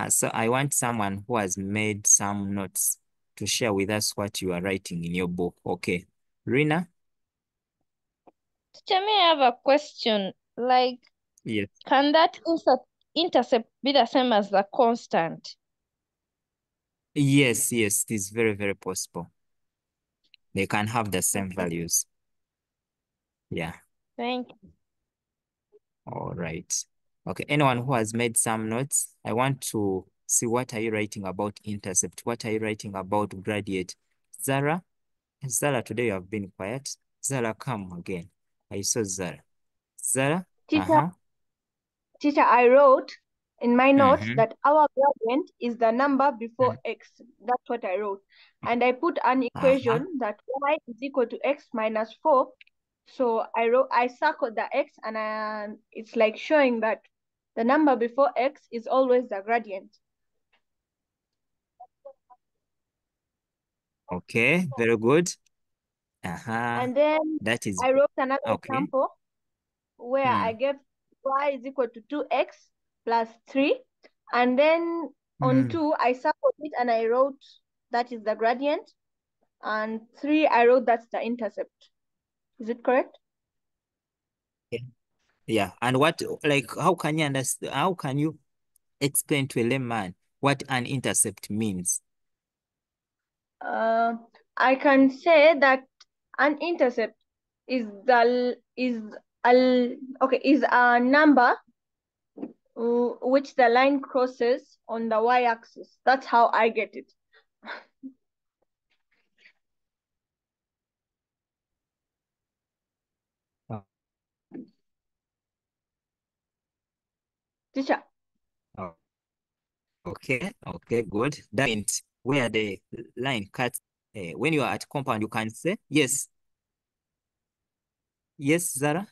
So I want someone who has made some notes to share with us what you are writing in your book. Okay. Rina? Teacher, may I have a question? Like, Yes. can that intercept be the same as the constant? Yes, it is very, very possible. They can have the same values. Yeah. Thank you. All right. Okay. Anyone who has made some notes, I want to see what are you writing about intercept? What are you writing about gradient? Zara? Zara, today you have been quiet. Zara, come again. I saw Zara. Zara? Teacher, I wrote in my notes that our gradient is the number before x. That's what I wrote. And I put an equation that y is equal to x minus 4. So I circled the x, and it's like showing that the number before x is always the gradient. Okay, very good. And then that is I wrote another okay. example where I gave y is equal to 2x plus 3. And then on 2, I circled it and I wrote that is the gradient. And 3, I wrote that's the intercept. Is it correct? Yeah. And what, like, how can you understand, how can you explain to a layman what an intercept means? I can say that an intercept is a number which the line crosses on the y-axis. That's how I get it. Teacher. Okay, good. That means where the line cuts, when you are at compound, you can say, yes. Yes, Zara?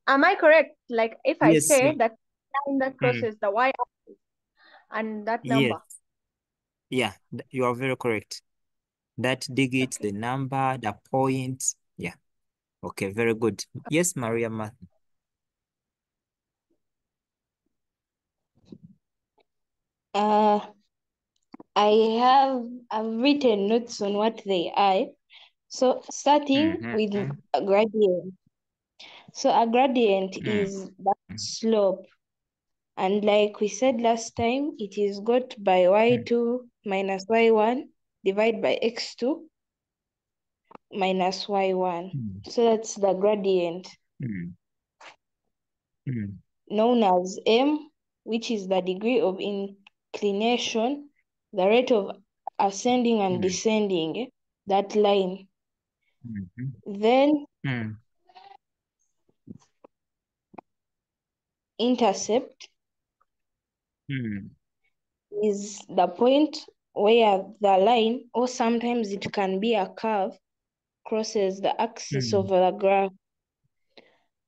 Am I correct? Like if I say that line that crosses the y-axis and that number. Yeah, you are very correct. That digits the number, the point. Yeah. Okay, very good. Yes, Maria Martha. I've written notes on what they are. So starting with a gradient. So a gradient is that slope. And like we said last time, it is got by y2 minus y1 divided by x2 minus y1. So that's the gradient. Known as m, which is the degree of inclination, the rate of ascending and descending that line. Then intercept is the point where the line, or sometimes it can be a curve, crosses the axis of the graph.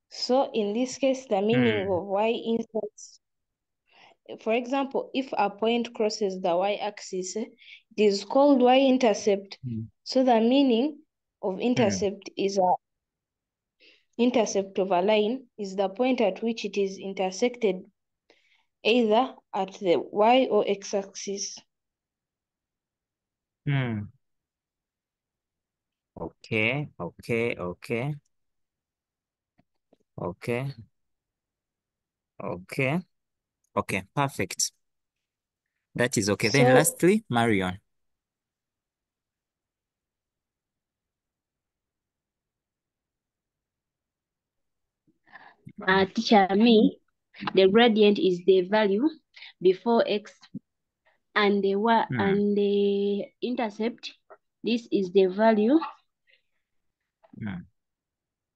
So in this case, the meaning of y-intercept, for example, if a point crosses the y-axis, it is called y-intercept. So the meaning of intercept is a intercept of a line is the point at which it is intersected either at the y or x-axis. Okay. Okay, perfect. That is okay. Then lastly, Marion. Teacher, the gradient is the value before x, and the intercept, this is the value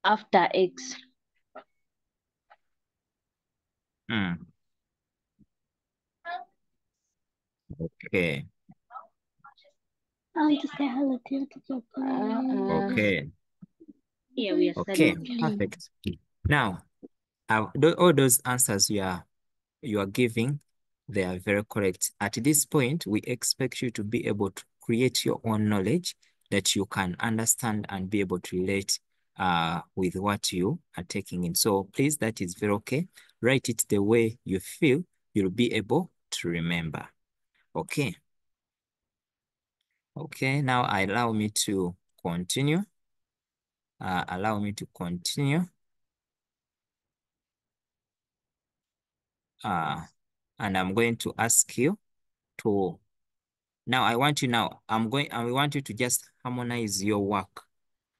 after x. Okay. I want to say hello to teacher. Okay. Yeah, we are Okay, studying. perfect. Now, all those answers you are giving, they are very correct. At this point, we expect you to be able to create your own knowledge that you can understand and be able to relate with what you are taking in. So please, that is very okay. Write it the way you feel you'll be able to remember. Okay. Okay, now allow me to continue. Allow me to continue. And I'm going to ask you to, I want you to just harmonize your work.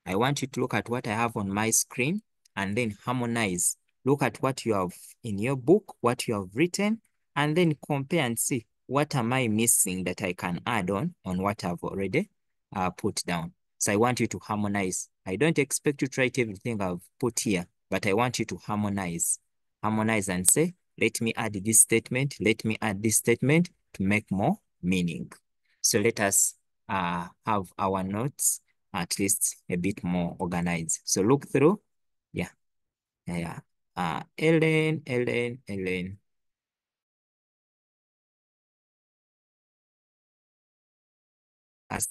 I want you to look at what I have on my screen and then harmonize. Look at what you have in your book, what you have written, and then compare and see what am I missing that I can add on what I've already put down. So I want you to harmonize. I don't expect you to write everything I've put here, but I want you to harmonize. Harmonize and say, let me add this statement, let me add this statement to make more meaning. So let us have our notes at least a bit more organized. So look through, yeah. Ellen. As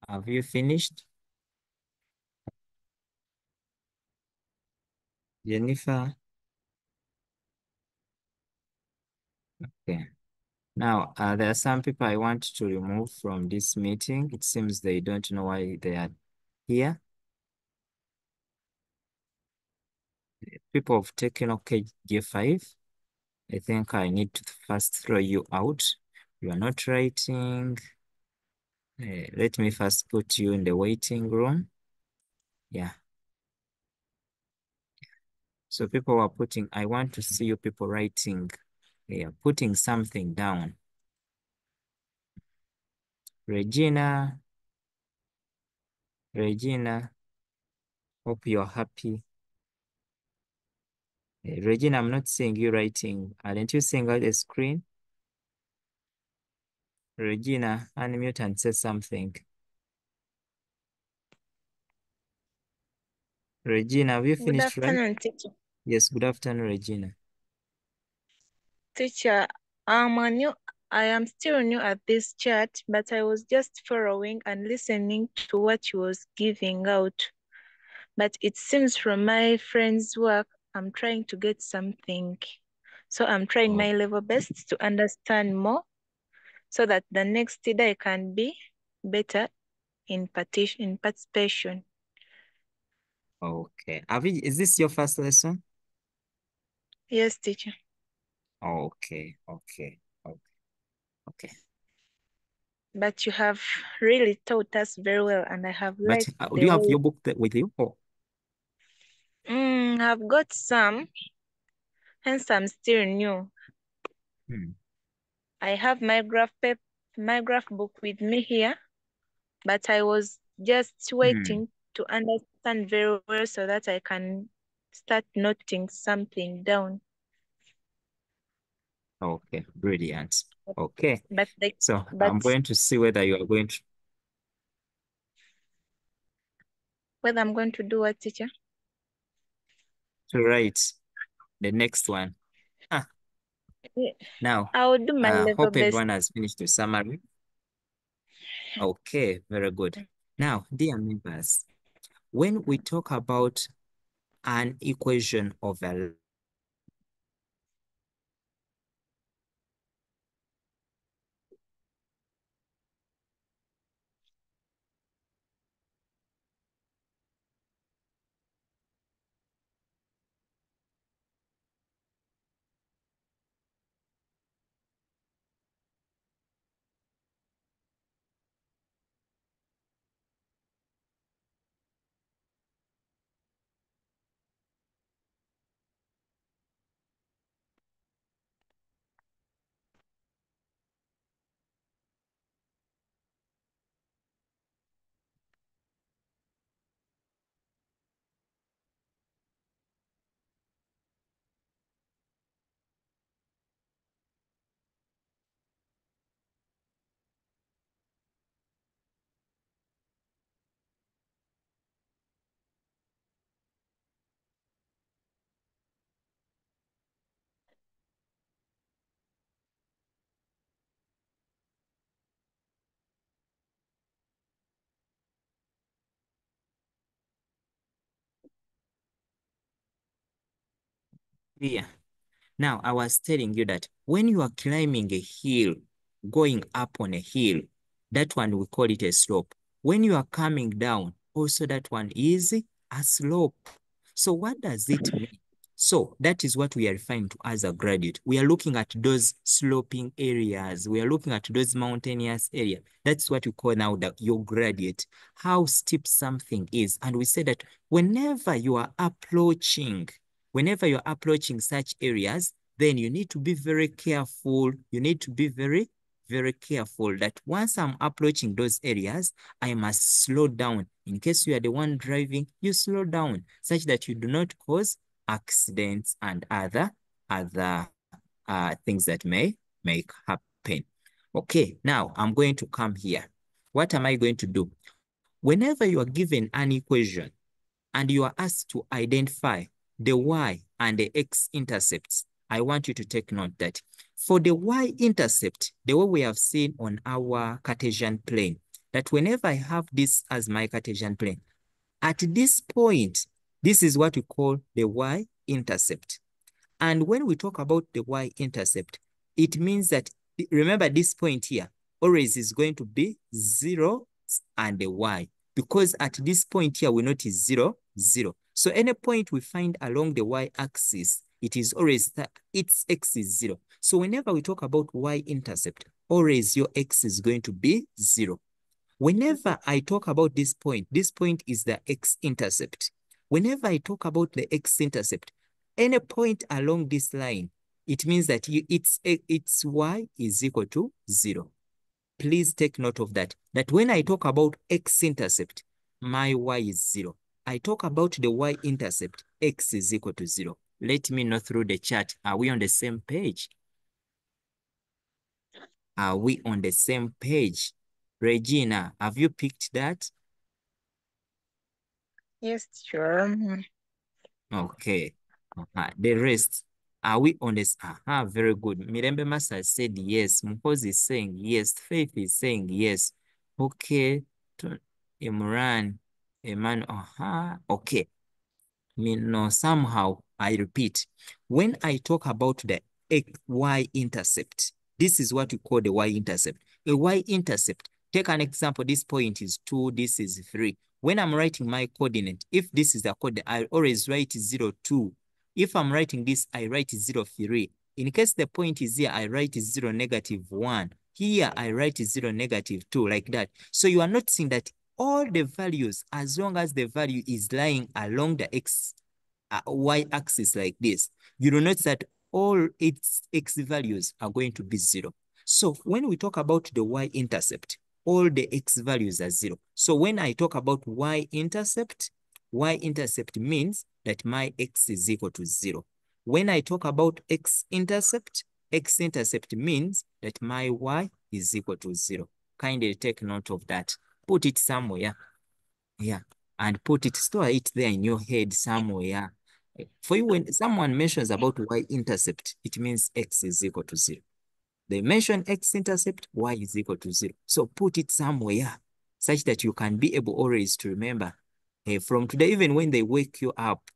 have you finished? Jennifer? Okay. Now, there are some people I want to remove from this meeting. It seems they don't know why they are here. People have taken okay G5. I think I need to first throw you out. You are not writing. Let me first put you in the waiting room. Yeah. So people are putting, I want to see you people writing, putting something down. Regina, hope you're happy. Regina, I'm not seeing you writing. Aren't you seeing out the screen? Regina, unmute and say something. Regina, have you finished writing? Good afternoon, teacher. Yes, good afternoon, Regina. Teacher, I am still new at this chat, but I was just following and listening to what you was giving out. But it seems from my friend's work, I'm trying to get something. So I'm trying my level best to understand more so that the next day I can be better in participation. Okay. Is this your first lesson? Yes, teacher. Okay. But you have really taught us very well, and I have But liked do you have way. your book with you? Oh. I've got some, hence I'm still new. I have my graph book with me here, but I was just waiting to understand very well so that I can start noting something down. Okay, brilliant. Okay, but I'm going to see whether you are going to. Whether I'm going to do what, teacher? To write the next one. Now, I will do my level hope best. everyone has finished the summary. Okay, very good. Now, dear members, when we talk about an equation of a here. Now, I was telling you that when you are climbing a hill, going up on a hill, that one we call it a slope. When you are coming down, also that one is a slope. So what does it mean? So that is what we are referring to as a gradient. We are looking at those sloping areas. We are looking at those mountainous areas. That's what you call now your gradient, how steep something is. And we say that whenever you are approaching such areas, then you need to be very careful. You need to be very, very careful that once I'm approaching those areas, I must slow down. In case you are the one driving, you slow down such that you do not cause accidents and other things that may happen. Okay, now I'm going to come here. What am I going to do? Whenever you are given an equation and you are asked to identify the y and the x-intercepts, I want you to take note that for the y-intercept, the way we have seen on our Cartesian plane, that whenever I have this as my Cartesian plane, at this point, this is what we call the y-intercept. And when we talk about the y-intercept, it means that, remember this point here, always is going to be 0 and the y, because at this point here, we notice 0, 0. So any point we find along the y-axis, it is always that its x is 0. So whenever we talk about y-intercept, always your x is going to be 0. Whenever I talk about this point is the X-intercept. Whenever I talk about the X-intercept, any point along this line, it means that its y is equal to 0. Please take note of that when I talk about X-intercept, my y is 0. I talk about the Y-intercept, x is equal to 0. Let me know through the chat. Are we on the same page? Are we on the same page? Regina, have you picked that? Yes, sure. Okay. The rest, are we on this? Very good. Mirembe Master said yes. Mpozi is saying yes. Faith is saying yes. Okay. Imran, Eman, okay. Somehow I repeat, when I talk about the Y-intercept, this is what we call the Y-intercept. A Y-intercept, take an example, this point is 2, this is 3. When I'm writing my coordinate, if this is the coordinate, I always write 0, 2. If I'm writing this, I write 0, 3. In case the point is here, I write 0, -1. Here, I write 0, -2, like that. So you are noticing that all the values, as long as the value is lying along the y-axis like this, you will notice that all its x values are going to be 0. So when we talk about the y-intercept, all the x values are 0. So when I talk about y-intercept means that my x is equal to 0. When I talk about x-intercept means that my y is equal to 0. Kindly take note of that. Put it somewhere. Yeah. And store it there in your head somewhere. For you, when someone mentions about y-intercept, it means x is equal to 0. They mention x-intercept, y is equal to 0. So put it somewhere such that you can be able always to remember. From today, even when they wake you up,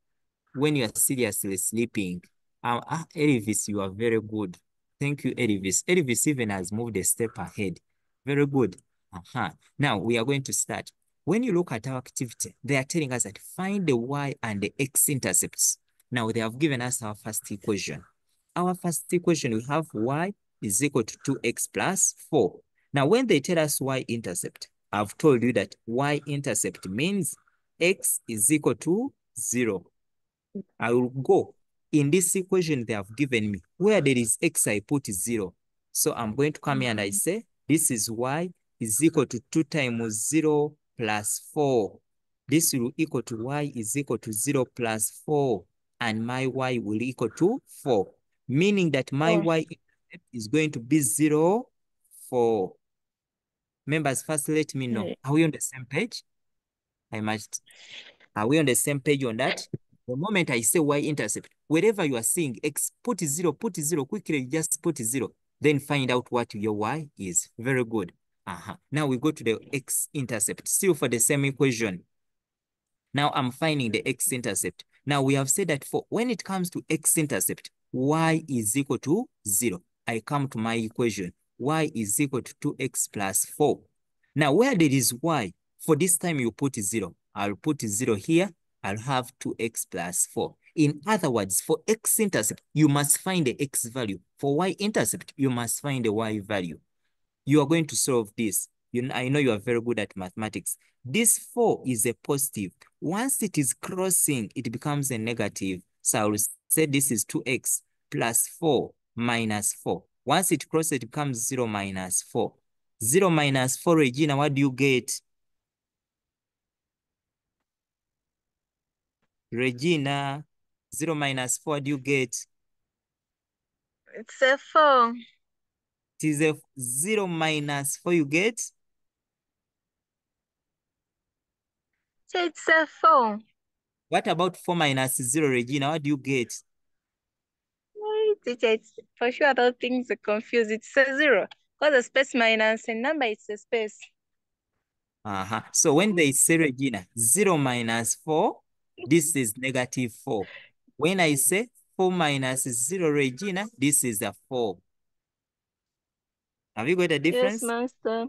when you are seriously sleeping, Elvis, you are very good. Thank you, Elvis. Elvis even has moved a step ahead. Very good. Now we are going to start. When you look at our activity, they are telling us that find the y and the x-intercepts. Now they have given us our first equation. Our first equation, we have y is equal to 2x plus 4. Now when they tell us y-intercept, I've told you that y-intercept means x is equal to 0. I will go in this equation they have given me. Where there is x, I put 0. So I'm going to come here and I say, this is y is equal to 2 times 0 plus 4. This will equal to y is equal to 0 plus 4. And my y will equal to 4. Meaning that my y is going to be 0, 4. Members, first let me know. Are we on the same page? Are we on the same page on that? The moment I say y-intercept, wherever you are seeing x, put 0, quickly just put 0. Then find out what your y is. Very good. Now we go to the x-intercept, still for the same equation. Now I'm finding the x-intercept. Now we have said that for when it comes to x-intercept, y is equal to 0. I come to my equation. Y is equal to 2x plus 4. Now where there is y, for this time you put 0. I'll put 0 here. I'll have 2x plus 4. In other words, for x-intercept, you must find the x value. For y-intercept, you must find the y value. You are going to solve this. I know you are very good at mathematics. This 4 is a positive. Once it is crossing, it becomes a negative. So I will say this is 2x plus 4 minus 4. Once it crosses, it becomes 0 minus 4. 0 minus 4, Regina, what do you get? Regina, 0 minus 4, what do you get? It's a 4. It is a 0 minus 4 you get? So it's a 4. What about 4 minus 0, Regina? What do you get? It's for sure those things are confused. It's a 0. Because a space minus a number, it's a space. So when they say, Regina, 0 minus 4, this is negative 4. When I say 4 minus 0, Regina, this is a 4. Have you got a difference? Yes, master.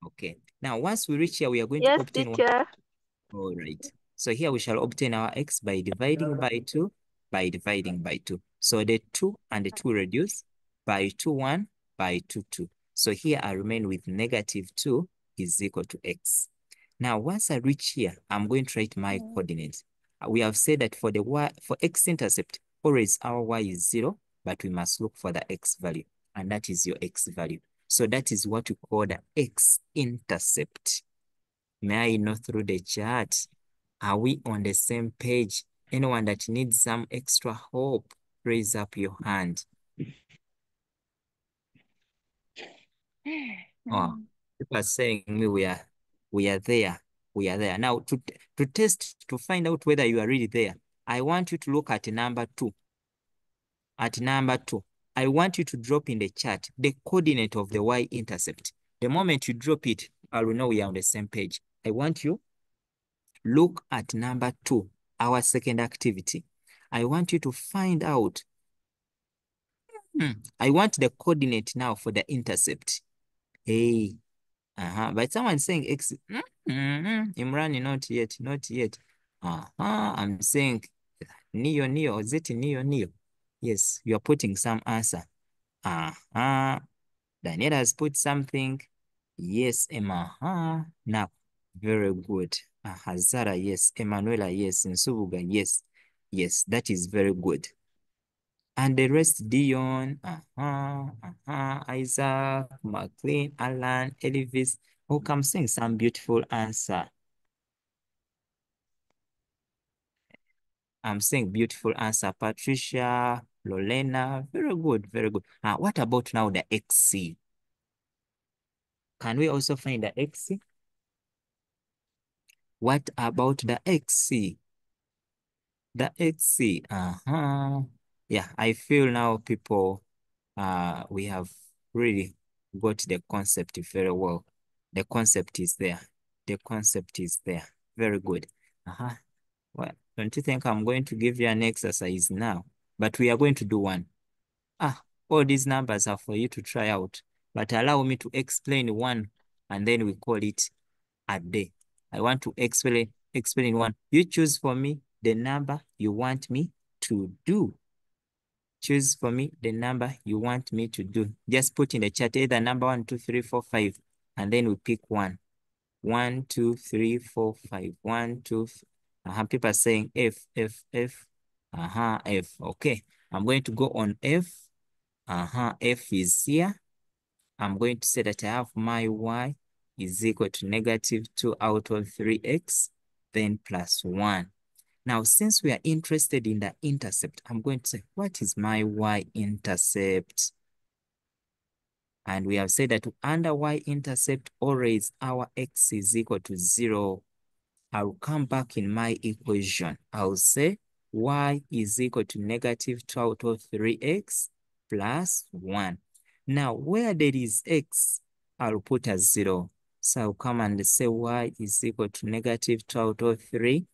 Okay. Now, once we reach here, we are going to obtain teacher. All right. So here we shall obtain our x by dividing by 2, by dividing by 2. So the 2 and the 2 reduce by 2, 1, by 2, 2. So here I remain with negative 2 is equal to x. Now, once I reach here, I'm going to write my coordinates. We have said that for the y, for x-intercept, always our y is 0, but we must look for the x value, and that is your x value. So that is what we call the x-intercept. May I know through the chart? Are we on the same page? Anyone that needs some extra help, raise up your hand. Oh, people are saying me we are there. We are there. Now to test, to find out whether you are really there, I want you to look at number 2. At number 2, I want you to drop in the chart the coordinate of the y-intercept. The moment you drop it, I will know we are on the same page. I want you look at number 2, our second activity. I want you to find out. I want the coordinate now for the intercept. Hey, but someone saying x. Imran, not yet, not yet. I'm saying Neo. Is it Neo? Yes, you are putting some answer. Daniel has put something. Yes, Emma. Now, very good. Hazara, yes. Emanuela, yes. Nsubuga, yes. Yes, that is very good. And the rest, Dion, Isaac, McLean, Alan, Elvis, who come saying some beautiful answer. I'm saying beautiful answer. Patricia, Lorena, very good, very good. What about now the XC? Can we also find the XC? What about the XC? The XC, yeah, I feel now people, we have really got the concept very well. The concept is there. The concept is there. Very good. Well, don't you think I'm going to give you an exercise now? But we are going to do one. All these numbers are for you to try out. But allow me to explain one, and then we call it a day. I want to explain one. You choose for me the number you want me to do. Choose for me the number you want me to do. Just put in the chat either number 1, 2, 3, 4, 5, and then we pick one. 1, 2, 3, 4, 5. 1, 2. People are saying F. F. Okay. I'm going to go on F. F is here. I'm going to say that I have my y is equal to -2 out of 3x, then plus 1. Now, since we are interested in the intercept, I'm going to say, what is my y-intercept? And we have said that under y-intercept, always our x is equal to 0. I'll come back in my equation. I'll say y is equal to -2 out of 3x plus 1. Now, where there is x, I'll put a 0. So I'll come and say y is equal to -2 out of 3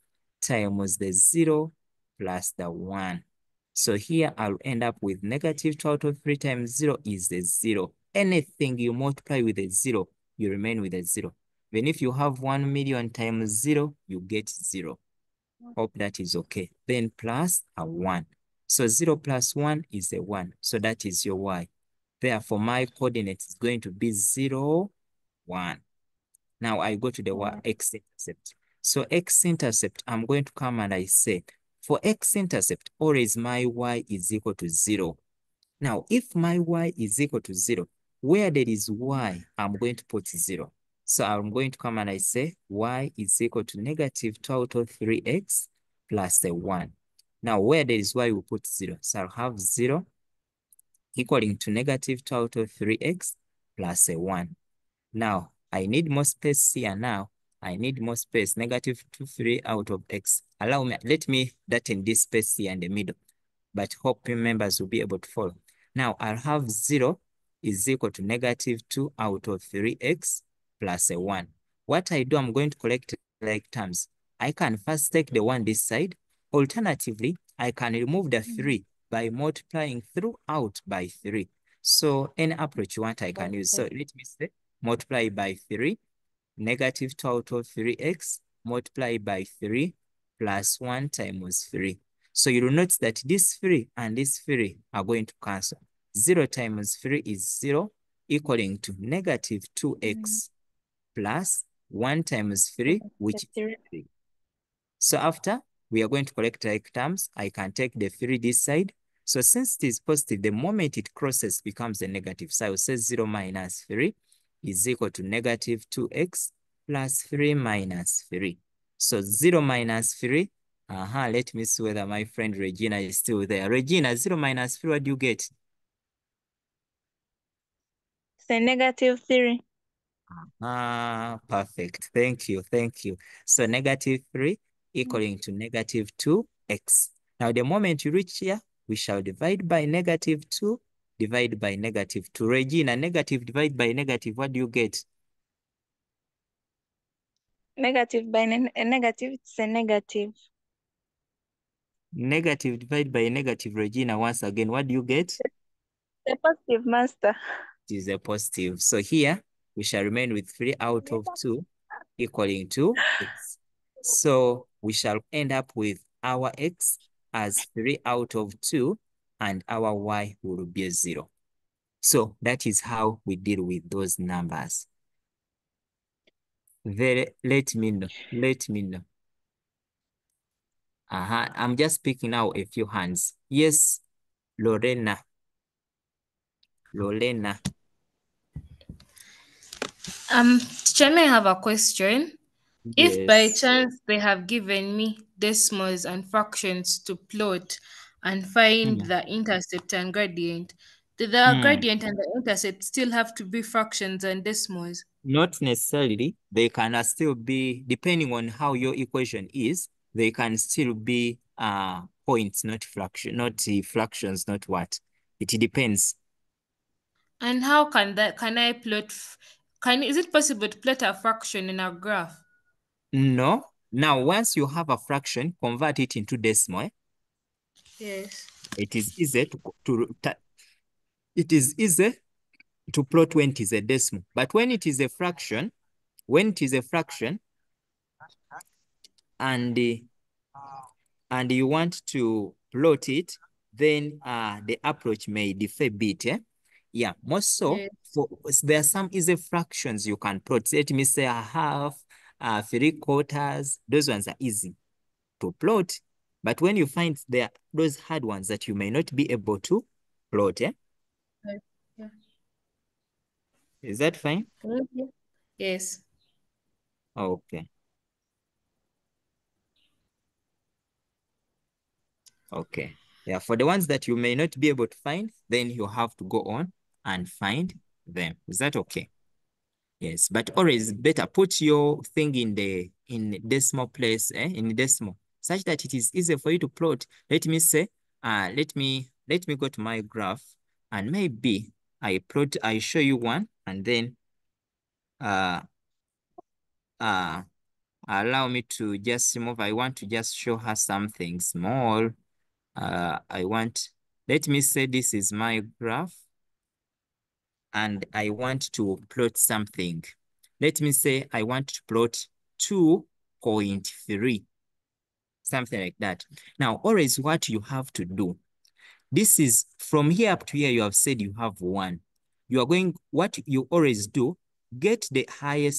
times the 0 plus the 1. So here I'll end up with -2 out of 3 times 0 is the 0. Anything you multiply with a 0, you remain with a 0. Even if you have 1 million times 0, you get 0. Hope that is okay. Then plus a 1. So 0 plus 1 is a 1. So that is your y. Therefore, my coordinate is going to be 0, 1. Now I go to the x-intercept. So x-intercept, I'm going to come and I say, for x-intercept, always my y is equal to 0. Now, if my y is equal to 0, where there is y, I'm going to put 0. So I'm going to come and I say y is equal to -2 out of 3x plus a 1. Now, where there is y, we put 0. So I'll have 0 equaling to -2 out of 3x plus a 1. Now, I need more space here now. I need more space, -3 out of x. Allow me, let me that in this space here in the middle. But hope members will be able to follow. Now, I'll have 0 is equal to -2 out of 3x plus a 1. What I do, I'm going to collect like terms. I can first take the 1 this side. Alternatively, I can remove the 3 by multiplying throughout by 3. So any approach you want, I can use. So let me say multiply by 3, -2 out of 3x, multiply by 3 plus 1 times 3. So you will notice that this 3 and this 3 are going to cancel. 0 times 3 is 0, equaling to -2x plus 1 times 3, which is 3. So after, we are going to collect like terms. I can take the 3 this side. So since it is positive, the moment it crosses becomes a negative. So I will say 0 minus 3 is equal to negative 2x plus 3 minus 3. So 0 minus 3. Let me see whether my friend Regina is still there. Regina, 0 minus 3, what do you get? It's a negative 3. Perfect. Thank you. Thank you. So negative 3 equaling to negative 2x. Now, the moment you reach here, we shall divide by negative 2, divide by negative 2. Regina, negative divide by negative, what do you get? Negative by negative, it's a negative. Negative divide by negative, Regina, once again, what do you get? A positive, master. It is a positive. So here, we shall remain with 3 out of 2 equaling to x. So we shall end up with our x as 3 out of 2 and our y will be 0. So that is how we deal with those numbers. Let me know. Let me know. I'm just picking out a few hands. Yes, Lorena. Lorena. Teacher, may I have a question? Yes. If by chance they have given me decimals and fractions to plot and find the intercept and gradient, do the gradient and the intercept still have to be fractions and decimals? Not necessarily. They can still be, depending on how your equation is, they can still be points, not fractions, not what. It depends. And how can I plot, is it possible to plot a fraction in a graph? No. Now, once you have a fraction, convert it into decimal. Yes. It is easy to plot when it is a decimal. But when it is a fraction, and you want to plot it, then the approach may differ a bit. Yeah, more so, there are some easy fractions you can plot. Let me say a half, 3/4. Those ones are easy to plot. But when you find those hard ones that you may not be able to plot, Yeah. Is that fine? Yes. Okay. Okay. Yeah, for the ones that you may not be able to find, then you have to go on and find them. Is that okay? Yes, but always better put your thing in decimal place, in decimal, such that it is easy for you to plot. Let me say, let me go to my graph, and maybe I show you one, and then allow me to just move. I want to just show her something small. Let me say this is my graph, and I want to plot something. Let me say I want to plot 2.3, something like that. Now, always what you have to do, this is from here up to here, you have said you have 1. You are going, what you always do, get the high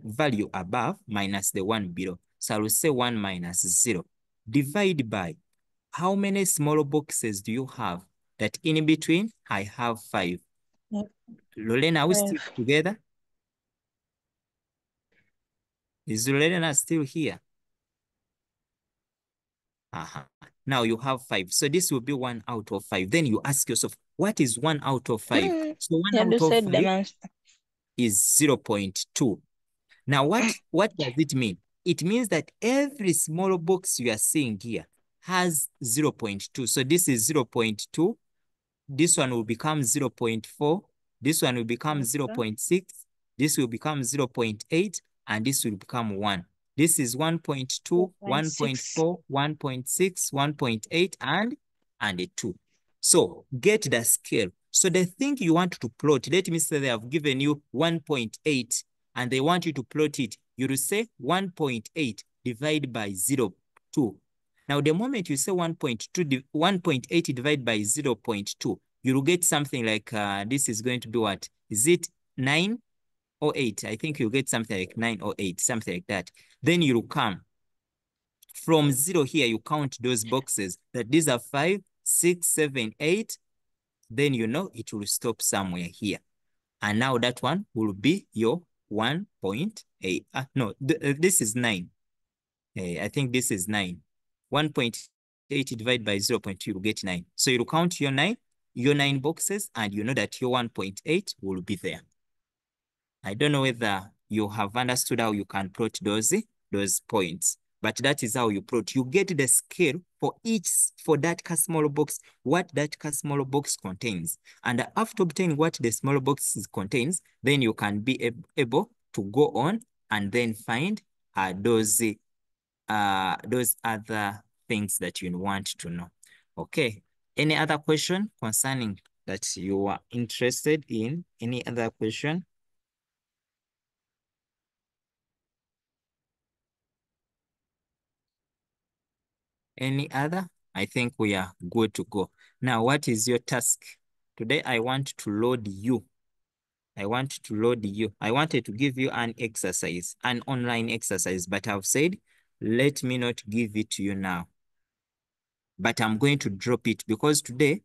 value above minus the 1 below. So I will say 1 minus 0. Divide by how many small boxes do you have? That in between, I have 5. Lorena, are we still together? Is Lorena still here? Now you have 5. So this will be 1 out of 5. Then you ask yourself, what is 1 out of 5? So 1 out of 5 is 0.2. Now what does it mean? It means that every small box you are seeing here has 0.2. So this is 0.2. This one will become 0.4. This one will become 0.6. This will become 0.8. And this will become 1. This is 1.2, 1.4, 1.6, 1.8, and a 2. So get the scale. So the thing you want to plot, let me say they have given you 1.8 and they want you to plot it. You will say 1.8 divided by 0.2. Now, the moment you say 1.8 divided by 0.2, you will get something like, this is going to be what? Is it 9? or 8. I think you get something like 9 or 8, something like that. Then you'll come from 0 here, you count those boxes that these are 5, 6, 7, 8. Then you know it will stop somewhere here. And now that one will be your 1.8. No, this is 9. I think this is 9. 1.8 divided by 0.2, you will get 9. So you'll count your 9 boxes, and you know that your 1.8 will be there. I don't know whether you have understood how you can plot those points, but that is how you plot. You get the scale for that small box, what that small box contains. And after obtaining what the small box contains, then you can be able to go on and then find those other things that you want to know. Okay. Any other question concerning that you are interested in? Any other question? Any other? I think we are good to go. Now, what is your task? Today, I want to load you. I want to load you. I wanted to give you an exercise, an online exercise, but I've said, let me not give it to you now. But I'm going to drop it because today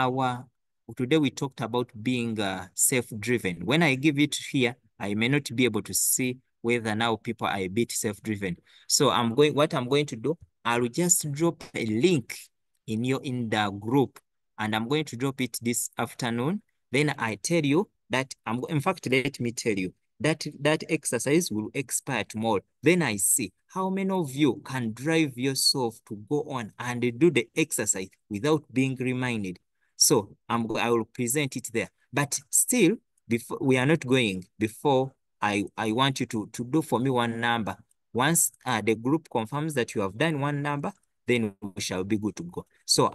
we talked about being self-driven. When I give it here, I may not be able to see whether now people are a bit self-driven. So what I'm going to do, I will just drop a link in the group, and I'm going to drop it this afternoon. Then I tell you that in fact, let me tell you that exercise will expire tomorrow. Then I see how many of you can drive yourself to go on and do the exercise without being reminded. So I will present it there. But still, before we are not going, before I want you to do for me one number. Once the group confirms that you have done one number, then we shall be good to go. So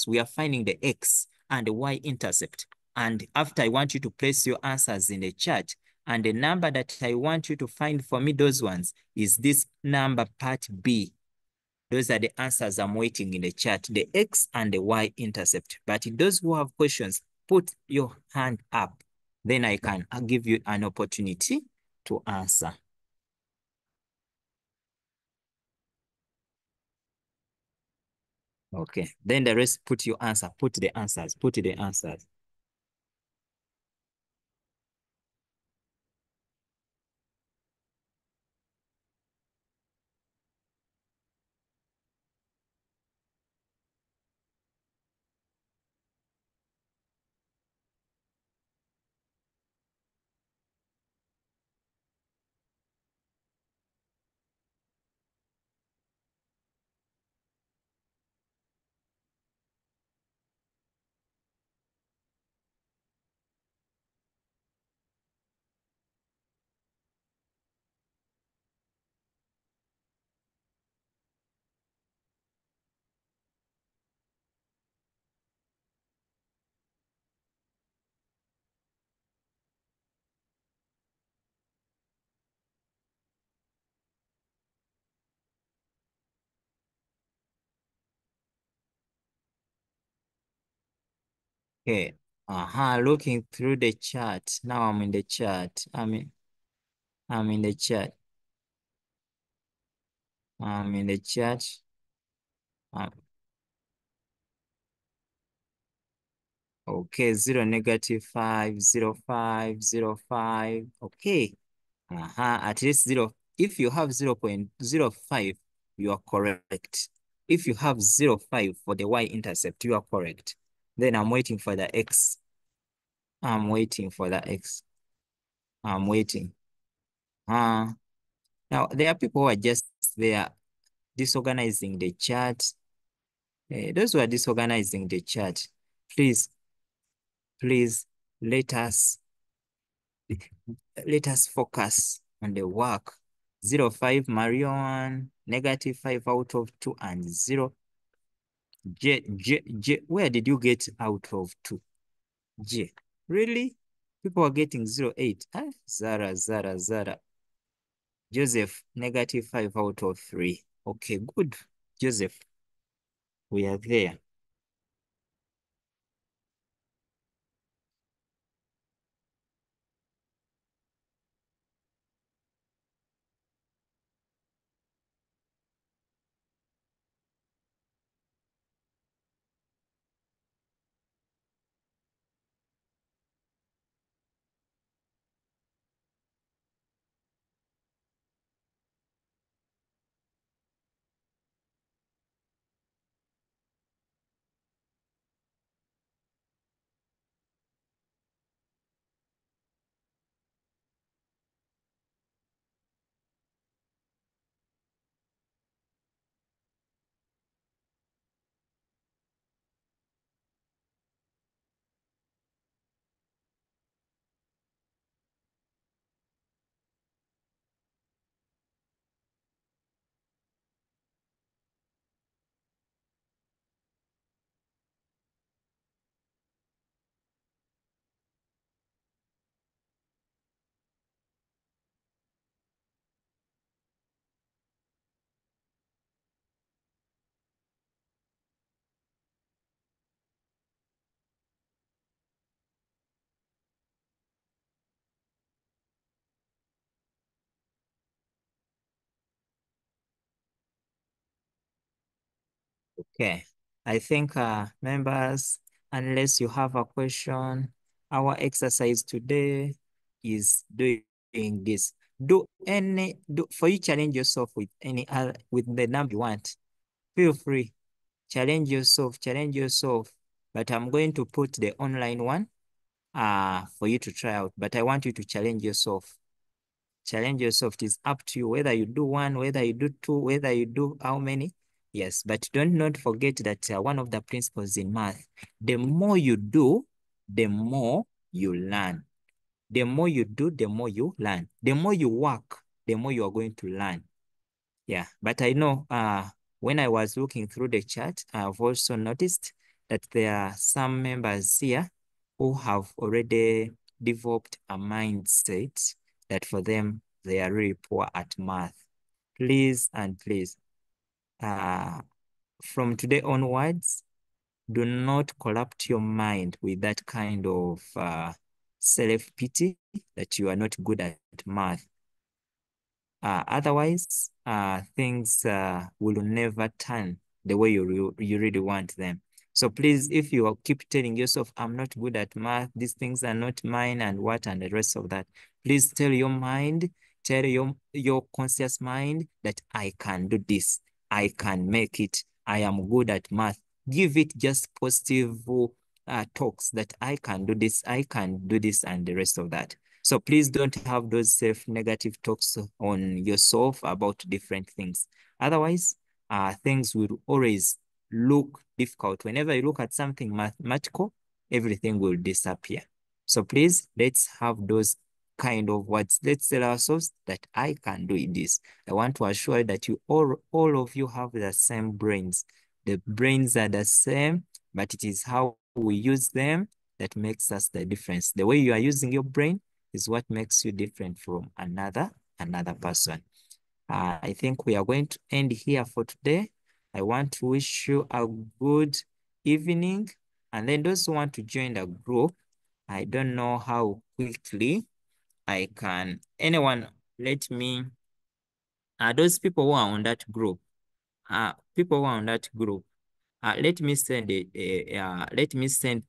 we are finding the X and the Y-intercept. And after, I want you to place your answers in the chat. And the number that I want you to find for me, those ones, is this number part B. Those are the answers I'm waiting in the chat, the X and the Y-intercept. But those who have questions, put your hand up. Then I'll give you an opportunity to answer. Okay, then the rest, put your answer, put the answers. Okay. Looking through the chat. Now I'm in the chat. I'm in the chat. I'm in the chat. Okay, 0, -5, 0, 5, 0, 5. Okay. At least 0. If you have 0.05, you are correct. If you have 0.5 for the Y-intercept, you are correct. Then I'm waiting for the X. I'm waiting for the X. I'm waiting. Now, there are people who are just there disorganizing the chat. Those who are disorganizing the chat, please let us focus on the work. 0.5 Marion, -5 out of 2, and 0. J, where did you get out of 2? J, really? People are getting 0.8. Zara. Joseph, -5 out of 3. Okay, good. Joseph, we are there. Okay. I think members, unless you have a question, our exercise today is doing this. For you challenge yourself with any other with the number you want. Feel free. Challenge yourself. But I'm going to put the online one for you to try out. But I want you to challenge yourself. Challenge yourself. It is up to you whether you do one, whether you do two, whether you do how many. Yes, but don't not forget that one of the principles in math, the more you do, the more you learn. The more you do, the more you learn. The more you work, the more you are going to learn. Yeah, but I know when I was looking through the chat, I've also noticed that there are some members here who have already developed a mindset that for them, they are really poor at math. Please and please, from today onwards, do not corrupt your mind with that kind of self-pity that you are not good at math. Otherwise, things will never turn the way you really want them. So please, if you keep telling yourself, I'm not good at math, these things are not mine and the rest of that, please tell your mind, tell your conscious mind that I can do this, I can make it, I am good at math. Give it just positive talks that I can do this, and the rest of that. So please don't have those self-negative talks on yourself about different things. Otherwise, things will always look difficult. Whenever you look at something mathematical, everything will disappear. So please, let's have those kind of words. Let's tell ourselves that I can do this. I want to assure you that all of you have the same brains. The brains are the same, but it is how we use them that makes us the difference. The way you are using your brain is what makes you different from another person. I think we are going to end here for today. I want to wish you a good evening. And then those who want to join the group, I don't know how quickly I can. Anyone, let me, those people who are on that group, let me send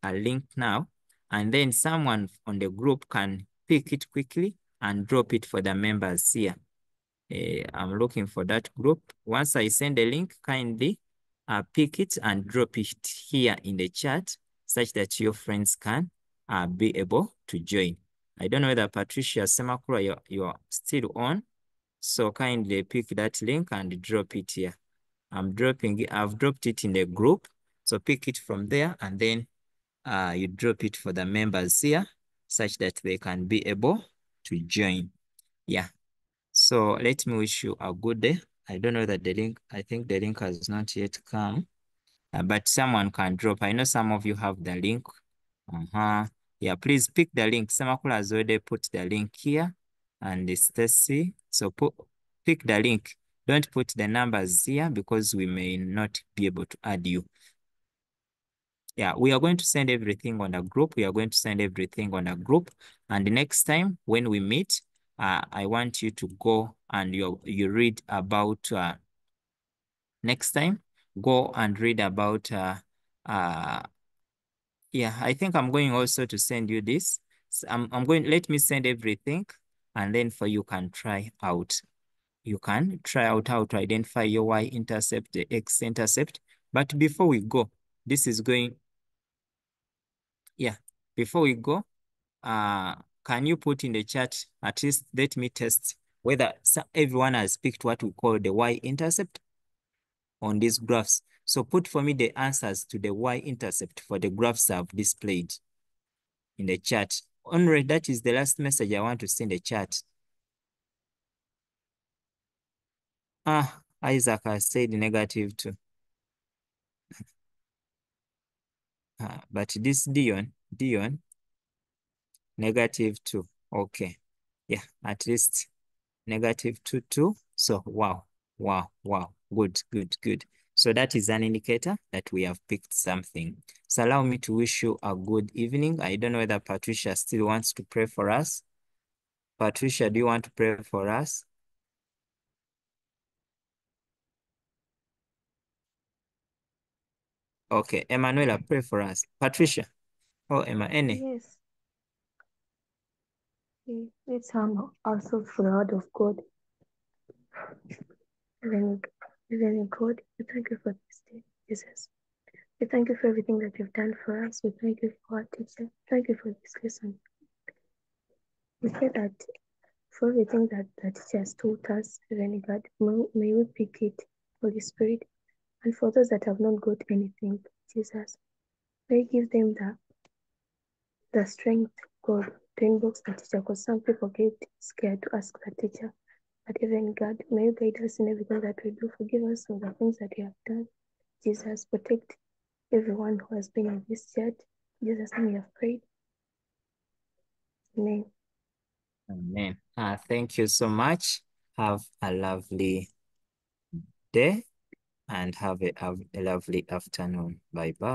a link now, and then someone on the group can pick it quickly and drop it for the members here. I'm looking for that group. Once I send the link, kindly pick it and drop it here in the chat such that your friends can be able to join. I don't know whether Patricia Semakura, you're still on. So kindly pick that link and drop it here. I've dropped it in the group. So pick it from there and then you drop it for the members here such that they can be able to join. Yeah. So let me wish you a good day. I don't know that I think the link has not yet come, but someone can drop. I know some of you have the link. Yeah, please pick the link. Semakula has already put the link here and Stacy. So pick the link. Don't put the numbers here because we may not be able to add you. Yeah, we are going to send everything on a group. And the next time when we meet, I want you to go and you read about, next time, go and read about, yeah, I think I'm going also to send you this. So let me send everything and then you can try out. You can try out how to identify your Y-intercept, the X-intercept. But before we go, before we go, can you put in the chat, at least let me test whether everyone has picked what we call the Y-intercept on these graphs. So put for me the answers to the Y-intercept for the graphs I've displayed in the chat. Only that is the last message I want to see in the chat. Isaac has said -2. But this Dion, -2. Okay. Yeah, at least -2 too. So wow. Good. So that is an indicator that we have picked something. So allow me to wish you a good evening. I don't know whether Patricia still wants to pray for us. Patricia, do you want to pray for us? Okay, Emanuela, pray for us. Patricia. Oh, Emma, any? Yes. Let's also for the word of God. Heavenly God, we thank you for this day, Jesus. We thank you for everything that you've done for us. We thank you for our teacher. Thank you for this lesson. We pray that for everything that the teacher has taught us, Heavenly God, may we pick it, Holy Spirit. And for those that have not got anything, Jesus, may give them the strength, God, to inbox the teacher, because some people get scared to ask the teacher. But even God, may you guide us in everything that we do. Forgive us for the things that we have done. Jesus, protect everyone who has been in this chat. Jesus' name we have prayed. Amen. Amen. Thank you so much. Have a lovely day and have a lovely afternoon. Bye-bye.